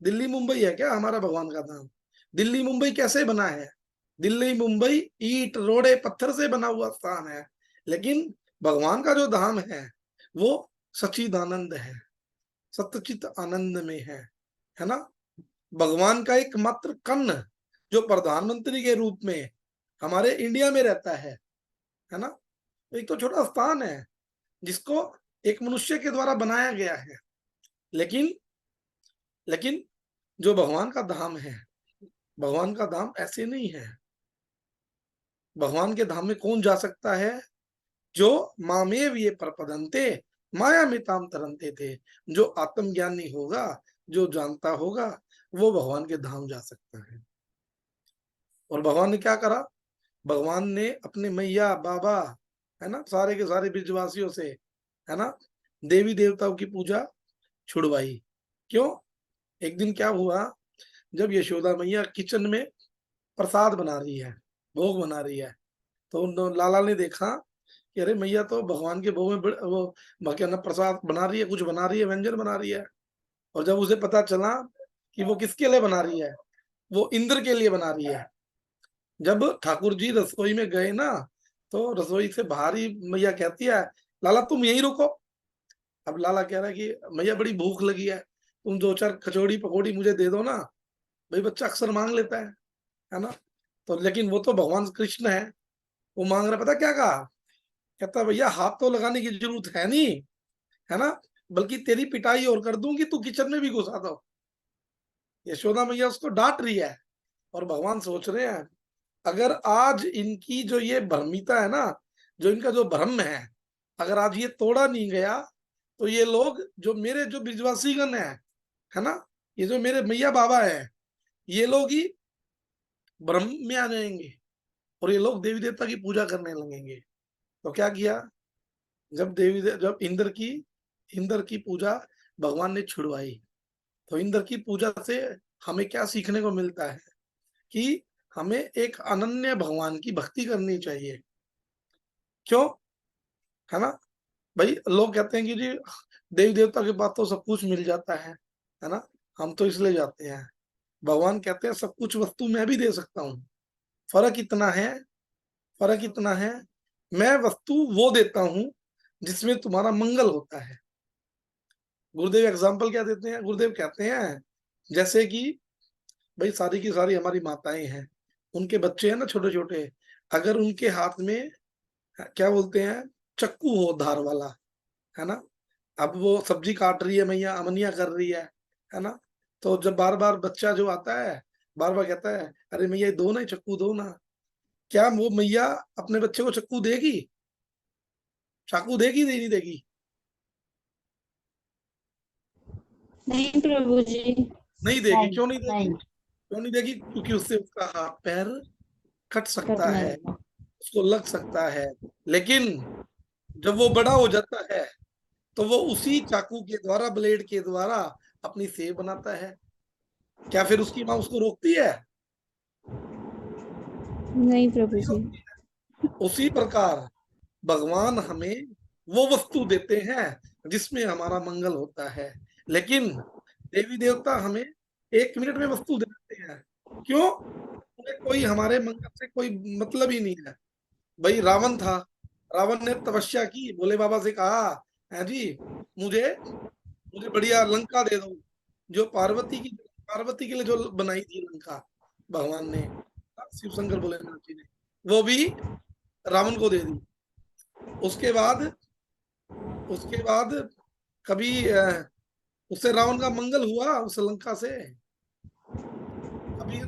दिल्ली मुंबई है क्या हमारा भगवान का धाम? दिल्ली मुंबई कैसे बना है? दिल्ली मुंबई ईंट रोड़े पत्थर से बना हुआ स्थान है। लेकिन भगवान का जो धाम है वो सच्चिदानंद है, सत्यचित आनंद में है ना। भगवान का एक मात्र कण जो प्रधानमंत्री के रूप में हमारे इंडिया में रहता है ना, एक तो छोटा स्थान है जिसको एक मनुष्य के द्वारा बनाया गया है। लेकिन लेकिन जो भगवान का धाम है, भगवान का धाम ऐसे नहीं है। भगवान के धाम में कौन जा सकता है? जो मामेव ये प्रपदंते माया में ताम तरनते थे। जो आत्मज्ञानी होगा, जो जानता होगा, वो भगवान के धाम जा सकता है। और भगवान ने क्या करा? भगवान ने अपने मैया बाबा, है ना, सारे के सारे ब्रजवासियों से, है ना, देवी देवताओं की पूजा छुड़वाई। क्यों? एक दिन क्या हुआ, जब यशोदा मैया किचन में प्रसाद बना रही है, भोग बना रही है, तो लाला ने देखा कि अरे मैया तो भगवान के भोग में वो क्या ना प्रसाद बना रही है, कुछ बना रही है, व्यंजन बना रही है। और जब उसे पता चला कि वो किसके लिए बना रही है, वो इंद्र के लिए बना रही है। जब ठाकुर जी रसोई में गए ना, तो रसोई से बाहर ही मैया कहती है, लाला तुम यही रुको। अब लाला कह रहा है कि मैया बड़ी भूख लगी है, तुम 2-4 कचौड़ी पकौड़ी मुझे दे दो ना। भाई बच्चा अक्सर मांग लेता है ना। तो लेकिन वो तो भगवान कृष्ण है, वो मांग रहा, पता क्या कहा? कहता भैया हाथ तो लगाने की जरूरत है नहीं, है ना, बल्कि तेरी पिटाई और कर दूंगी, तू किचन में भी घुसा दो। यशोदा मैया उसको डांट रही है। और भगवान सोच रहे हैं, अगर आज इनकी जो ये भ्रमिता है ना, जो इनका जो भ्रम है अगर आज ये तोड़ा नहीं गया, तो ये लोग जो मेरे जो ब्रिजवासीगण है ना, ये जो मेरे मैया बाबा है, ये लोग ही भ्रम में आ जाएंगे और ये लोग देवी देवता की पूजा करने लगेंगे। तो क्या किया, जब इंद्र की पूजा भगवान ने छुड़वाई, तो इंद्र की पूजा से हमें क्या सीखने को मिलता है कि हमें एक अनन्य भगवान की भक्ति करनी चाहिए। क्यों? है ना, भाई लोग कहते हैं कि जी देवी देवता के पास तो सब कुछ मिल जाता है ना, हम तो इसलिए जाते हैं। भगवान कहते हैं सब कुछ वस्तु मैं भी दे सकता हूँ, फर्क इतना है, फर्क इतना है, मैं वस्तु वो देता हूँ जिसमें तुम्हारा मंगल होता है। गुरुदेव एग्जाम्पल क्या देते हैं? गुरुदेव कहते हैं जैसे कि भाई सारी की सारी हमारी माताएं हैं, उनके बच्चे हैं ना छोटे छोटे, अगर उनके हाथ में क्या बोलते हैं, चक्कू हो धार वाला, है ना, अब वो सब्जी काट रही है मैया, अमनिया कर रही है ना, तो जब बार बार बच्चा जो आता है बार बार कहता है अरे मैया दो ना, चक्कू दो ना, क्या वो मैया अपने बच्चे को चक्कू देगी, चाकू देगी, नहीं देगी? नहीं प्रभु जी। नहीं देगी। नहीं क्यों नहीं देगी? नहीं, क्यों नहीं देगी? क्योंकि उससे उसका हाथ पैर कट सकता कट है, जाएगा। उसको लग सकता है। लेकिन जब वो बड़ा हो जाता है तो वो उसी चाकू के द्वारा, ब्लेड के द्वारा अपनी सेव बनाता है। क्या फिर उसकी माँ उसको रोकती है? नहीं प्रभु नहीं जी। रोकती है। उसी प्रकार भगवान हमें वो वस्तु देते हैं जिसमें हमारा मंगल होता है। लेकिन देवी देवता हमें 1 मिनट में वस्तु दे देते हैं। क्यों? उन्हें कोई हमारे मंगल से कोई मतलब ही नहीं है। भाई रावण था, रावण ने तपस्या की, भोले बाबा से कहा है जी मुझे मुझे बढ़िया लंका दे दो, जो पार्वती के लिए जो बनाई थी लंका भगवान ने, शिव शंकर भोलेनाथ जी ने, वो भी रावण को दे दी। उसके बाद उसके बाद कभी उससे रावण का मंगल हुआ उस लंका से? कभी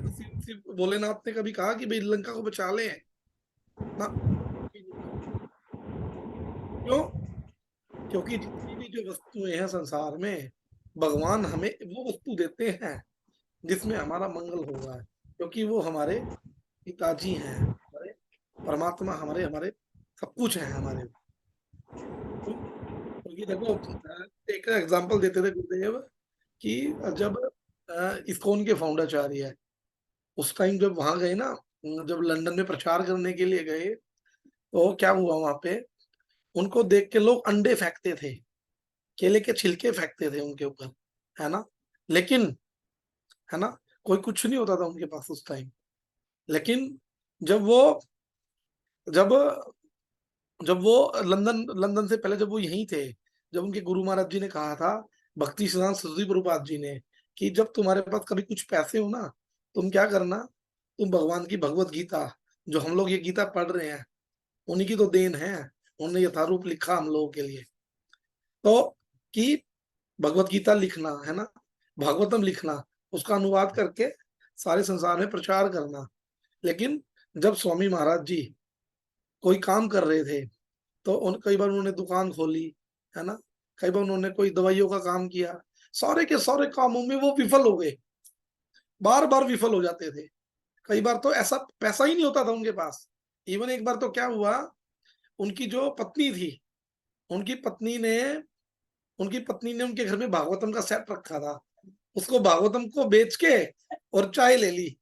शिव भोलेनाथ ने कभी कहा कि भाई लंका को बचा ले ना? क्यों? क्योंकि जितनी भी जो वस्तुएं हैं संसार में, भगवान हमें वो वस्तु देते हैं जिसमें हमारा मंगल होगा, क्योंकि वो हमारे पिताजी हैं, हमारे परमात्मा, हमारे हमारे सब कुछ है हमारे। क्योंकि देखो, एक एग्जांपल देते थे गुरुदेव कि जब इस्कॉन के फाउंडाचार्य है, उस टाइम जब वहां गए ना, जब लंदन में प्रचार करने के लिए गए, तो क्या हुआ वहां पे, उनको देख के लोग अंडे फेंकते थे, केले के छिलके फेंकते थे उनके ऊपर, है ना, लेकिन, है ना, कोई कुछ नहीं होता था उनके पास उस टाइम। लेकिन जब वो जब जब वो लंदन लंदन से पहले जब वो यहीं थे, जब उनके गुरु महाराज जी ने कहा था, भक्ति सिद्धांत सरस्वती प्रभुपाद जी ने, कि जब तुम्हारे पास कभी कुछ पैसे हो ना, तुम क्या करना, तुम भगवान की भगवत गीता, जो हम लोग ये गीता पढ़ रहे हैं, उन्हीं की तो देन है, उन्होंने यथारूप लिखा हम लोगों के लिए, तो कि भगवत गीता लिखना, है ना, भागवतम लिखना, उसका अनुवाद करके सारे संसार में प्रचार करना। लेकिन जब स्वामी महाराज जी कोई काम कर रहे थे, तो कई बार उन्होंने दुकान खोली, है ना, कई बार उन्होंने कोई दवाइयों का काम किया, सारे के सारे कामों में वो विफल हो गए, बार बार विफल हो जाते थे। कई बार तो ऐसा पैसा ही नहीं होता था उनके पास। इवन एक बार तो क्या हुआ, उनकी जो पत्नी थी, उनकी पत्नी ने उनकी पत्नी ने उनके घर में भागवतम का सेट रखा था, उसको भागवतम को बेच के और चाय ले ली,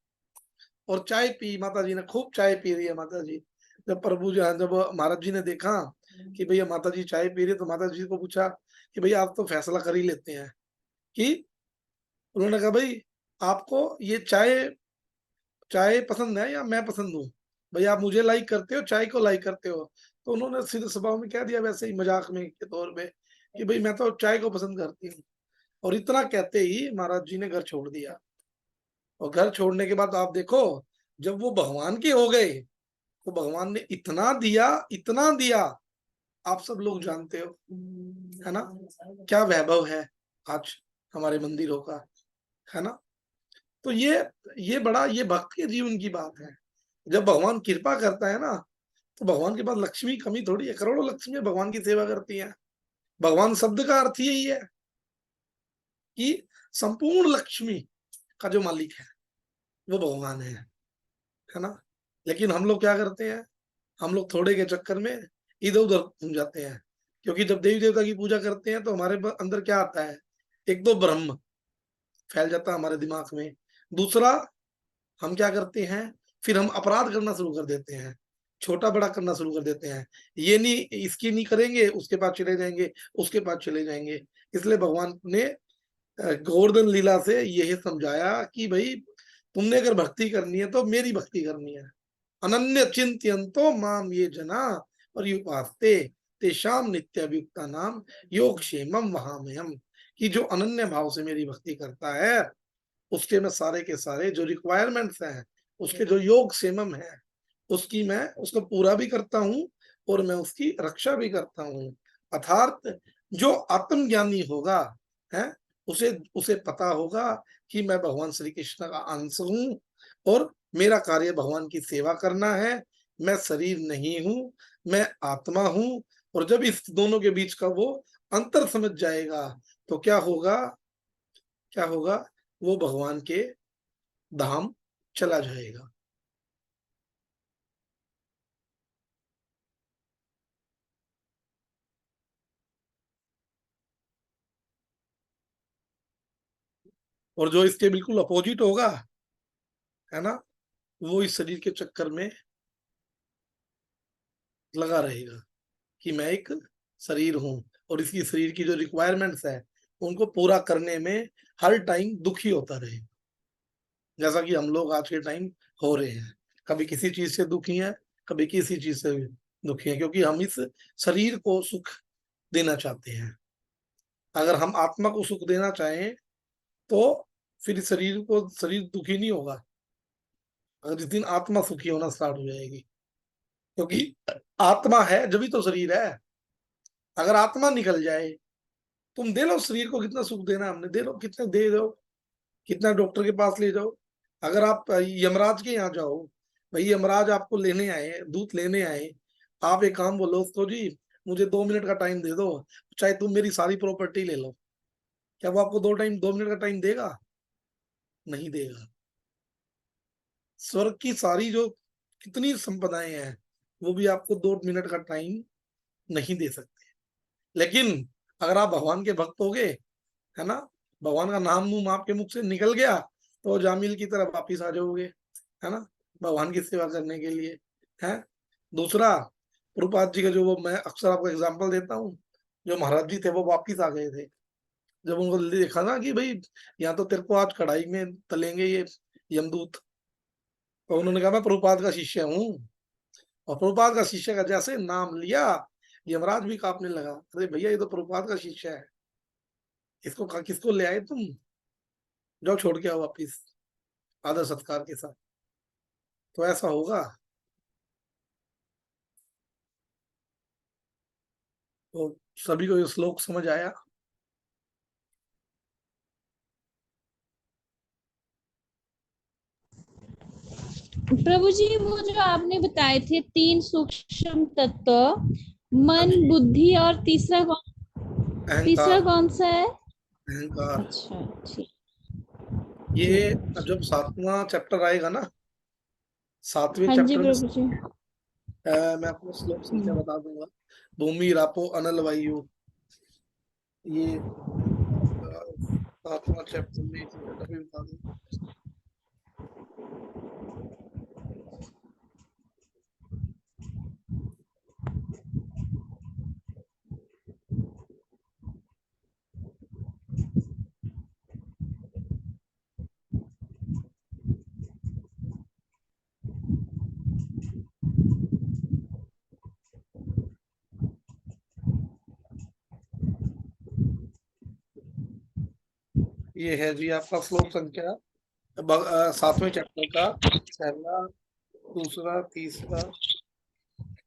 और चाय पी, माता जी ने खूब चाय पी रही है माता जी। जब महाराज जी ने देखा कि भैया माता जी चाय पी रही है, तो माता जी को पूछा कि भैया आप तो फैसला कर ही लेते हैं, कि उन्होंने कहा भाई आपको ये चाय चाय पसंद है या मैं पसंद हूँ, भैया आप मुझे लाइक करते हो, चाय को लाइक करते हो? तो उन्होंने सीधे स्वभाव में कह दिया, वैसे ही मजाक में के तौर पे, कि भाई मैं तो चाय को पसंद करती हूँ। और इतना कहते ही महाराज जी ने घर छोड़ दिया। और घर छोड़ने के बाद आप देखो, जब वो भगवान के हो गए, तो भगवान ने इतना दिया, इतना दिया, आप सब लोग जानते हो, है ना, क्या वैभव है आज हमारे मंदिरों का, है ना। तो ये बड़ा, ये भक्त के जीवन की बात है। जब भगवान कृपा करता है ना, तो भगवान के पास लक्ष्मी कमी थोड़ी है, करोड़ों लक्ष्मी भगवान की सेवा करती हैं। भगवान शब्द का अर्थ यही है कि संपूर्ण लक्ष्मी का जो मालिक है वो भगवान है ना। लेकिन हम लोग क्या करते हैं, हम लोग थोड़े के चक्कर में इधर उधर घूम जाते हैं, क्योंकि जब देवी देवता की पूजा करते हैं तो हमारे अंदर क्या आता है, एक तो ब्रह्म फैल जाता है हमारे दिमाग में, दूसरा हम क्या करते हैं, फिर हम अपराध करना शुरू कर देते हैं, छोटा बड़ा करना शुरू कर देते हैं, ये नहीं, इसकी नहीं करेंगे, उसके पास चले जाएंगे, उसके पास चले जाएंगे। इसलिए भगवान ने गोवर्धन लीला से यही समझाया कि भाई तुमने अगर भक्ति करनी है तो मेरी भक्ति करनी है। अनन्य चिंत्यंतो माम ये जना और युपास्ते तेषाम नित्याभियुक्ता नाम योग क्षेमम वहाम्यहम्, कि जो अनन्य भाव से मेरी भक्ति करता है, उसके मैं सारे के सारे जो रिक्वायरमेंट्स हैं, उसके जो योग क्षेमम है, उसकी मैं उसको पूरा भी करता हूँ, और मैं उसकी रक्षा भी करता हूँ। अर्थात जो आत्मज्ञानी होगा, है, उसे उसे पता होगा कि मैं भगवान श्री कृष्ण का अंश हूँ, और मेरा कार्य भगवान की सेवा करना है, मैं शरीर नहीं हूँ, मैं आत्मा हूँ। और जब इस दोनों के बीच का वो अंतर समझ जाएगा, तो क्या होगा, वो भगवान के धाम चला जाएगा। और जो इसके बिल्कुल अपोजिट होगा, है ना, वो इस शरीर के चक्कर में लगा रहेगा कि मैं एक शरीर हूं, और इसकी शरीर की जो रिक्वायरमेंट्स है उनको पूरा करने में हर टाइम दुखी होता रहे, जैसा कि हम लोग आज के टाइम हो रहे हैं। कभी किसी चीज से दुखी हैं, कभी किसी चीज से दुखी हैं, क्योंकि हम इस शरीर को सुख देना चाहते हैं। अगर हम आत्मा को सुख देना चाहें तो फिर शरीर दुखी नहीं होगा। अगर जिस दिन आत्मा सुखी होना स्टार्ट हो जाएगी, क्योंकि आत्मा है जब भी तो शरीर है। अगर आत्मा निकल जाए, तुम दे लो शरीर को कितना सुख देना है, हमने दे लो, कितने दे दो, कितना डॉक्टर के पास ले जाओ। अगर आप यमराज के यहाँ जाओ, भाई यमराज आपको लेने आए, दूत लेने आए, आप एक काम बोलो उसको, जी मुझे 2 मिनट का टाइम दे दो, चाहे तुम मेरी सारी प्रॉपर्टी ले लो, क्या वो आपको 2 मिनट का टाइम देगा? नहीं देगा। स्वर्ग की सारी जो कितनी संपदाएं हैं वो भी आपको 2 मिनट का टाइम नहीं दे सकते। लेकिन अगर आप भगवान के भक्त होगे, है ना, भगवान का नाम मुंह आपके मुख से निकल गया तो जामिल की तरह वापिस आ जाओगे, है ना, भगवान की सेवा करने के लिए। है दूसरा, प्रभुपाद जी का जो वो मैं अक्सर आपको एग्जांपल देता हूँ, जो महाराज जी थे वो वापिस आ गए थे। जब उनको देखा ना कि भाई यहाँ तो तेरे को आज कढ़ाई में तलेंगे ये यमदूत, तो उन्होंने कहा मैं प्रभुपाद का शिष्य हूँ। और प्रभुपाद का शिष्य का जैसे नाम लिया, यमराज भी कांपने लगा, अरे भैया ये तो प्रभुपाद का शिष्य है, इसको किसको ले आए तुम, जाओ छोड़ के आओ वापिस आदर सत्कार के साथ। तो ऐसा होगा। तो सभी को ये श्लोक समझ आया? प्रभु जी, वो जो आपने बताए थे 3 सूक्ष्म तत्व, मन, जी। बुद्धि और तीसरा अहंकार। कौन सा है? अहंकार। अच्छा, ठीक। ये जब 7वां चैप्टर आएगा ना, 7वें हाँ जी चैप्टर में प्रभु जी। मैं आपको श्लोक संख्या बता दूंगा। भूमि रापो अनल वायु, ये 7वां चैप्टर में एक मिनट अभी बता दूं। ये है जी आपका श्लोक संख्या 7वें चैप्टर का पहला, दूसरा, तीसरा,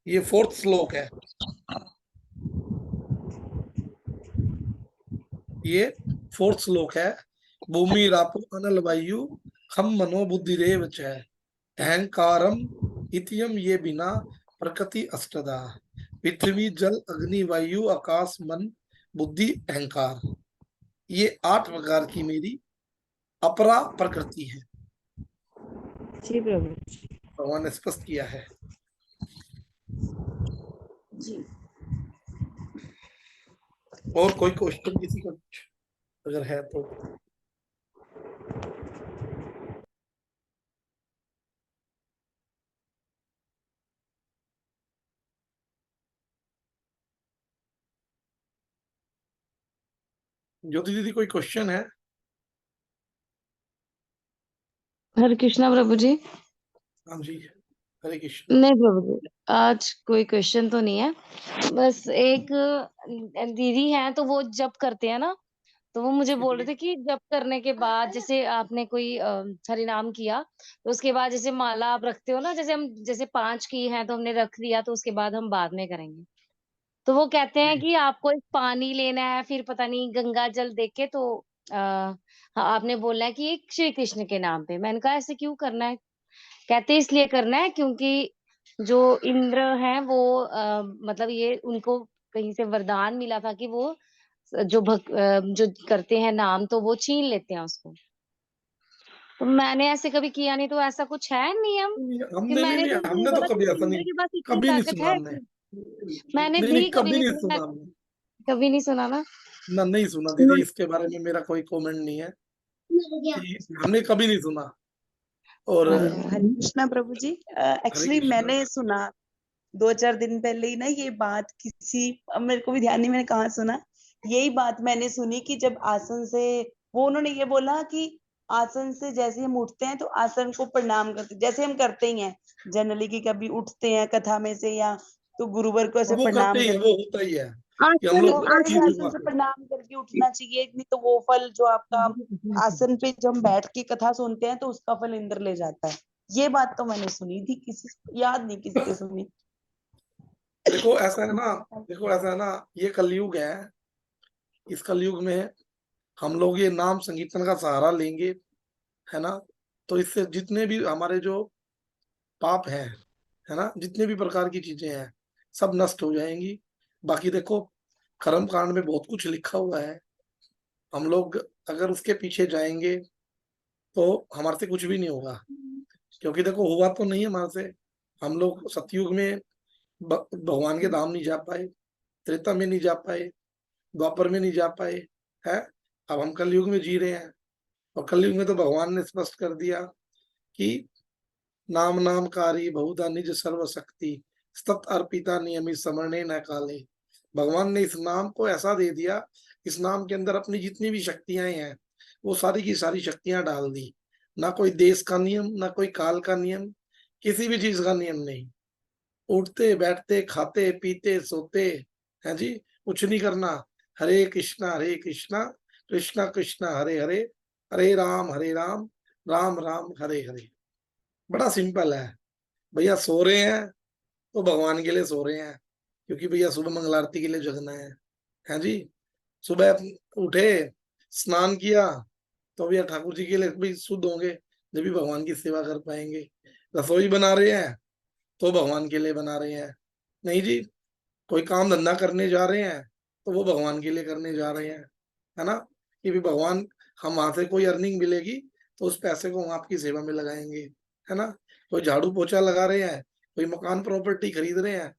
ये 4th श्लोक है। ये 4th श्लोक है। भूमि रापो अनल वायु खम मनो बुद्धि रेव च अहंकारम इतियम ये बिना प्रकृति अष्टदा, पृथ्वी जल अग्नि वायु आकाश मन बुद्धि अहंकार, ये 8 प्रकार की मेरी अपरा प्रकृति है। जी प्रभु भगवान ने स्पष्ट किया है। जी। और कोई क्वेश्चन किसी का अगर है तो? ज्योति दीदी कोई क्वेश्चन है? हरे कृष्णा प्रभु जी। हाँ जी, हरे कृष्ण। नहीं प्रभु जी, आज कोई क्वेश्चन तो नहीं है। बस एक दीदी है, तो वो जप करते हैं ना, तो वो मुझे बोल रहे थे कि जप करने के बाद जैसे आपने कोई हरि नाम किया, तो उसके बाद जैसे माला आप रखते हो ना, जैसे हम जैसे 5 की है तो हमने रख दिया, तो उसके बाद हम बाद में करेंगे। तो वो कहते हैं कि आपको एक पानी लेना है, फिर पता नहीं गंगा जल देके, तो हाँ, आपने बोला है कि एक श्री कृष्ण के नाम पे। मैंने कहा ऐसे क्यों करना है? कहते इसलिए करना है क्योंकि जो इंद्र हैं वो मतलब ये उनको कहीं से वरदान मिला था कि वो जो करते हैं नाम, तो वो छीन लेते हैं उसको। तो मैंने ऐसे कभी किया नहीं, तो ऐसा कुछ है नियम? कि हमने नहीं मैंने नहीं, तो ये हमने तो बोला कभी कि ऐसा इंद्र नहीं, के पास इतनी कभी नहीं ताकत सुना है हमने। कि मैंने नहीं नहीं, भी कभी कभी नहीं नहीं सुना। सुना हमने। कभी नहीं सुना ना। ना, नहीं सुना दीदी, इसके बारे में मेरा कोई कमेंट नहीं है कि हमने कभी नहीं सुना। और हरे कृष्णा प्रभु जी। हरे एक्चुअली कृष्णा। मैंने सुना 2-4 दिन पहले ही ना ये बात, किसी, अब मेरे को भी ध्यान नहीं मैंने कहाँ सुना, यही बात मैंने सुनी कि जब आसन से, वो उन्होंने ये बोला कि आसन से जैसे हम उठते हैं तो आसन को प्रणाम करते, जैसे हम करते ही हैं जनरली, कि कभी उठते हैं कथा में से या तो गुरुवर को ऐसे वो करते प्रणाम ही है, करते, वो होता ही है। कि हम आसन लोग वो कह रहे थे ठीक आसन हुआ। से प्रणाम करके उठना चाहिए, नहीं तो वो फल जो आपका आसन पे जब हम बैठ के कथा सुनते हैं तो उसका फल इंद्र ले जाता है। ये बात तो मैंने सुनी थी, किसी याद नहीं किससे सुनी। देखो ऐसा है ना, देखो ऐसा है ना, ये कलयुग है। इस कलयुग में हम लोग ये नाम संकीर्तन का सहारा लेंगे, है ना, तो इससे जितने भी हमारे जो पाप है ना, जितने भी प्रकार की चीजें हैं सब नष्ट हो जाएंगी। बाकी देखो कर्म कांड में बहुत कुछ लिखा हुआ है, हम लोग अगर उसके पीछे जाएंगे तो हमारे से कुछ भी नहीं होगा। क्योंकि देखो हुआ तो नहीं हमारे से, हम लोग सतयुग में भगवान के धाम नहीं जा पाए, त्रेता में नहीं जा पाए, द्वापर में नहीं जा पाए, है। अब हम कलयुग में जी रहे हैं, और कलयुग में तो भगवान ने स्पष्ट कर दिया कि नाम नामकारी बहुधा निज सर्वशक्ति सत अर्पिता नियमित समरणे न काले। भगवान ने इस नाम को ऐसा दे दिया, इस नाम के अंदर अपनी जितनी भी शक्तियां हैं वो सारी की सारी शक्तियां डाल दी। ना कोई देश का नियम, ना कोई काल का नियम, किसी भी चीज का नियम नहीं। उठते बैठते खाते पीते सोते हैं जी, कुछ नहीं करना। हरे कृष्णा कृष्णा कृष्णा हरे हरे, हरे राम राम राम हरे हरे। बड़ा सिंपल है भैया। सो रहे हैं तो भगवान के लिए सो रहे हैं, क्योंकि भैया सुबह मंगल आरती के लिए जगना है जी। सुबह उठे, स्नान किया, तो भैया ठाकुर जी के लिए भी शुद्ध होंगे, जब भी भगवान की सेवा कर पाएंगे। रसोई बना रहे हैं तो भगवान के लिए बना रहे हैं, नहीं जी कोई काम धंधा करने जा रहे हैं तो वो भगवान के लिए करने जा रहे हैं, है ना, कि भी भगवान हम वहां से कोई अर्निंग मिलेगी तो उस पैसे को हम आपकी सेवा में लगाएंगे, है ना। कोई झाड़ू पोछा लगा रहे हैं, कोई मकान प्रॉपर्टी खरीद रहे हैं,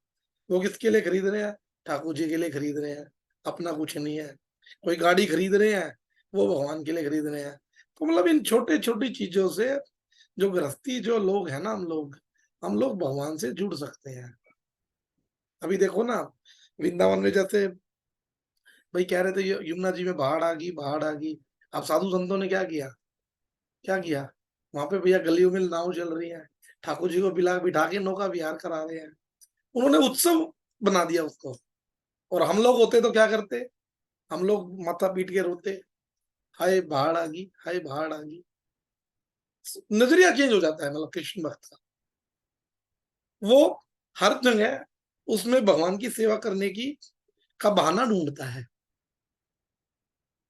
वो किसके लिए खरीद रहे हैं? ठाकुर जी के लिए खरीद रहे हैं, अपना कुछ नहीं है। कोई गाड़ी खरीद रहे हैं, वो भगवान के लिए खरीद रहे हैं। तो मतलब इन छोटे छोटी चीजों से जो गृहस्थी जो लोग है ना, हम लोग भगवान से जुड़ सकते हैं। अभी देखो ना वृंदावन में जैसे भाई कह रहे थे यमुना जी में बाढ़ आ गई, बाढ़ आ गई। अब साधु संतों ने क्या किया, क्या किया, वहां पे भैया गलियों में नाव चल रही है, ठाकुर जी को बिठा के नौका विहार करा रहे हैं। उन्होंने उत्सव बना दिया उसको। और हम लोग होते तो क्या करते, हम लोग माथा पीट के रोते, हाय बाढ़ आ गई, हाय बाढ़ आ गई। नजरिया चेंज हो जाता है मतलब कृष्ण भक्त का। वो हर जगह उसमें भगवान की सेवा करने की का बहाना ढूंढता है।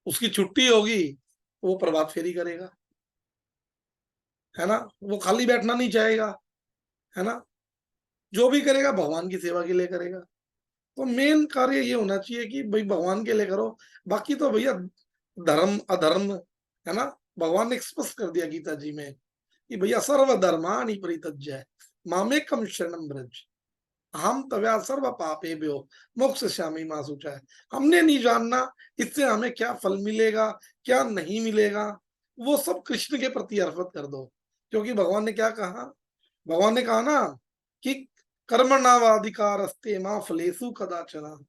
उसकी छुट्टी होगी वो प्रभात फेरी करेगा, है ना, वो खाली बैठना नहीं चाहेगा, है ना, जो भी करेगा भगवान की सेवा के लिए करेगा। तो मेन कार्य ये होना चाहिए कि भाई भगवान के लिए करो। बाकी तो भैया धर्म अधर्म, है ना, भगवान ने स्पष्ट कर दिया गीता जी में कि भैया सर्वधर्मानि परित्यज्य मामेकम शरणं व्रज हम तव्या सर्व पापेभ्यो मोक्षयिष्यामि मा शुचः। हमने नहीं जानना इससे हमें क्या फल मिलेगा क्या नहीं मिलेगा, वो सब कृष्ण के प्रति अर्पित कर दो। क्योंकि भगवान ने क्या कहा, भगवान ने कहा ना कि कर्मणावाधिकारस्ते मां फलेषु कदाचन।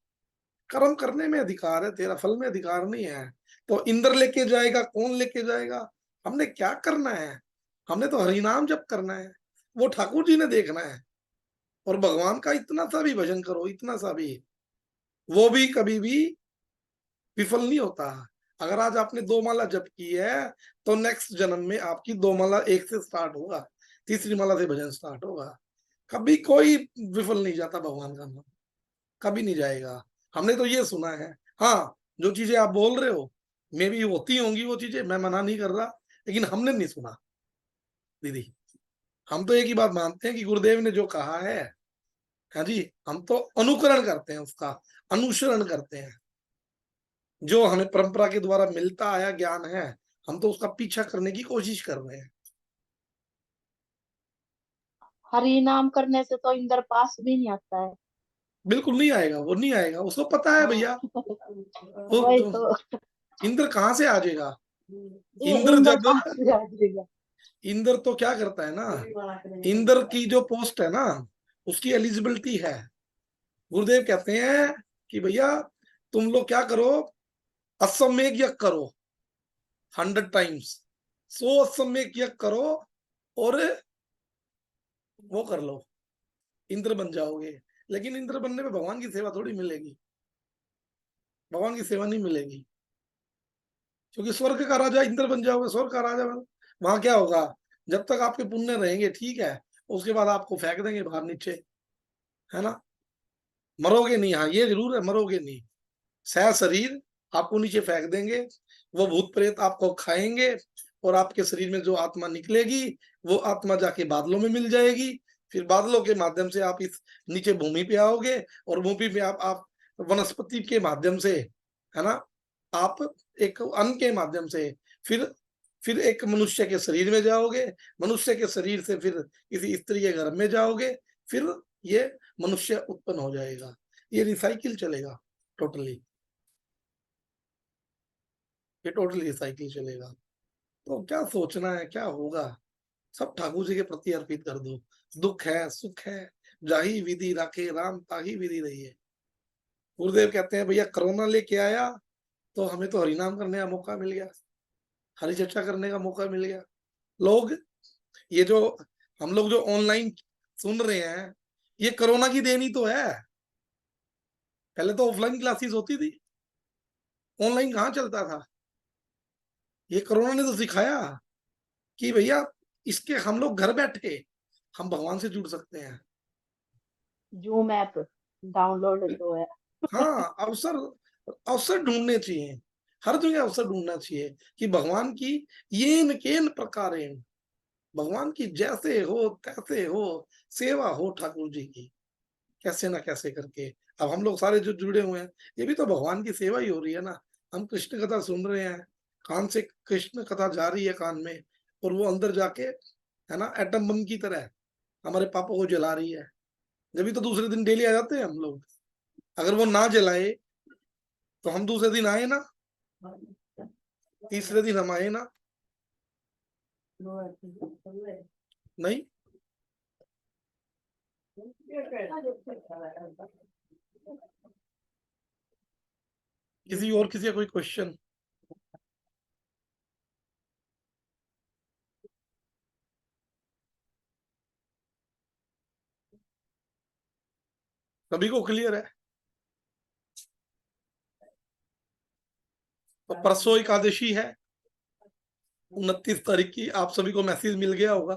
कर्म करने में अधिकार है तेरा, फल में अधिकार नहीं है। तो इंद्र लेके जाएगा, कौन लेके जाएगा, हमने क्या करना है, हमने तो हरिनाम जप करना है, वो ठाकुर जी ने देखना है। और भगवान का इतना सा भी भजन करो, इतना सा भी, वो भी कभी भी विफल नहीं होता। अगर आज आपने 2 माला जप की है तो नेक्स्ट जन्म में आपकी 2 माला 1 से स्टार्ट होगा, तीसरी माला से भजन स्टार्ट होगा। कभी कोई विफल नहीं जाता भगवान का नाम, कभी नहीं जाएगा। हमने तो ये सुना है। हाँ जो चीजें आप बोल रहे हो मे भी होती होंगी वो चीजें, मैं मना नहीं कर रहा, लेकिन हमने नहीं सुना दीदी। हम तो एक ही बात मानते हैं कि गुरुदेव ने जो कहा है, हाँ जी, हम तो अनुकरण करते हैं, उसका अनुसरण करते हैं। जो हमें परंपरा के द्वारा मिलता आया ज्ञान है, हम तो उसका पीछा करने की कोशिश कर रहे हैं। हरि नाम करने से तो इंद्र पास भी नहीं आता है। बिल्कुल नहीं आएगा, वो नहीं आएगा, उसको पता है भैया। वो वही तो तो, इंद्र कहाँ से आ जाएगा। ये इंद्र इंद्र जब, पास भी आ जाएगा। इंद्र तो क्या करता है ना, इंद्र की जो पोस्ट है ना उसकी एलिजिबिलिटी है। गुरुदेव कहते हैं कि भैया तुम लोग क्या करो, अश्वमेध यज्ञ करो 100 टाइम्स, 100 अश्वमेध यज्ञ करो और वो कर लो, इंद्र बन जाओगे। लेकिन इंद्र बनने में भगवान की सेवा थोड़ी मिलेगी, भगवान की सेवा नहीं मिलेगी, क्योंकि स्वर्ग का राजा इंद्र बन जाओगे, स्वर्ग का राजा बन, वहां क्या होगा, जब तक आपके पुण्य रहेंगे ठीक है, उसके बाद आपको फेंक देंगे बाहर नीचे, है ना। मरोगे नहीं, हाँ ये जरूर है, मरोगे नहीं, सह शरीर आपको नीचे फेंक देंगे, वो भूत प्रेत आपको खाएंगे, और आपके शरीर में जो आत्मा निकलेगी वो आत्मा जाके बादलों में मिल जाएगी, फिर बादलों के माध्यम से आप इस नीचे भूमि पे आओगे, और भूमि पे आप वनस्पति के माध्यम से, है ना, आप एक अन्न के माध्यम से फिर एक मनुष्य के शरीर में जाओगे, मनुष्य के शरीर से फिर किसी स्त्री के घर में जाओगे, फिर ये मनुष्य उत्पन्न हो जाएगा, ये रिसाइकिल चलेगा टोटली, ये टोटली रिसाइकिल चलेगा। तो क्या सोचना है, क्या होगा, सब ठाकुर जी के प्रति अर्पित कर दो। दुख है सुख है, जाही विधि राखे राम ताही विधि रही है। गुरुदेव कहते हैं भैया कोरोना लेके आया तो हमें तो हरिनाम करने का मौका मिल गया, हरि चर्चा करने का मौका मिल गया। लोग ये जो हम लोग जो ऑनलाइन सुन रहे हैं, ये कोरोना की देन ही तो है। पहले तो ऑफलाइन क्लासेस होती थी, ऑनलाइन कहाँ चलता था। ये कोरोना ने तो सिखाया कि भैया इसके हम लोग घर बैठे हम भगवान से जुड़ सकते हैं। जूम ऐप डाउनलोड तो है। हाँ, अवसर अवसर ढूंढने चाहिए, हर जगह अवसर ढूंढना चाहिए कि भगवान की येन केन प्रकारेण, भगवान की जैसे हो तैसे हो सेवा हो ठाकुर जी की, कैसे ना कैसे करके। अब हम लोग सारे जो जुड़े हुए हैं, ये भी तो भगवान की सेवा ही हो रही है ना। हम कृष्ण कथा सुन रहे हैं, कान से कृष्ण कथा जा रही है कान में, और वो अंदर जाके, है ना, एटम बम की तरह हमारे पापों को जला रही है। जब भी तो दूसरे दिन डेली आ जाते हैं हम लोग। अगर वो ना जलाए तो हम दूसरे दिन आए ना, तीसरे दिन हम आए ना, नहीं। किसी और, किसी का कोई क्वेश्चन? सभी को क्लियर है? तो परसों एकादशी है 29 तारीख की, आप सभी को मैसेज मिल गया होगा।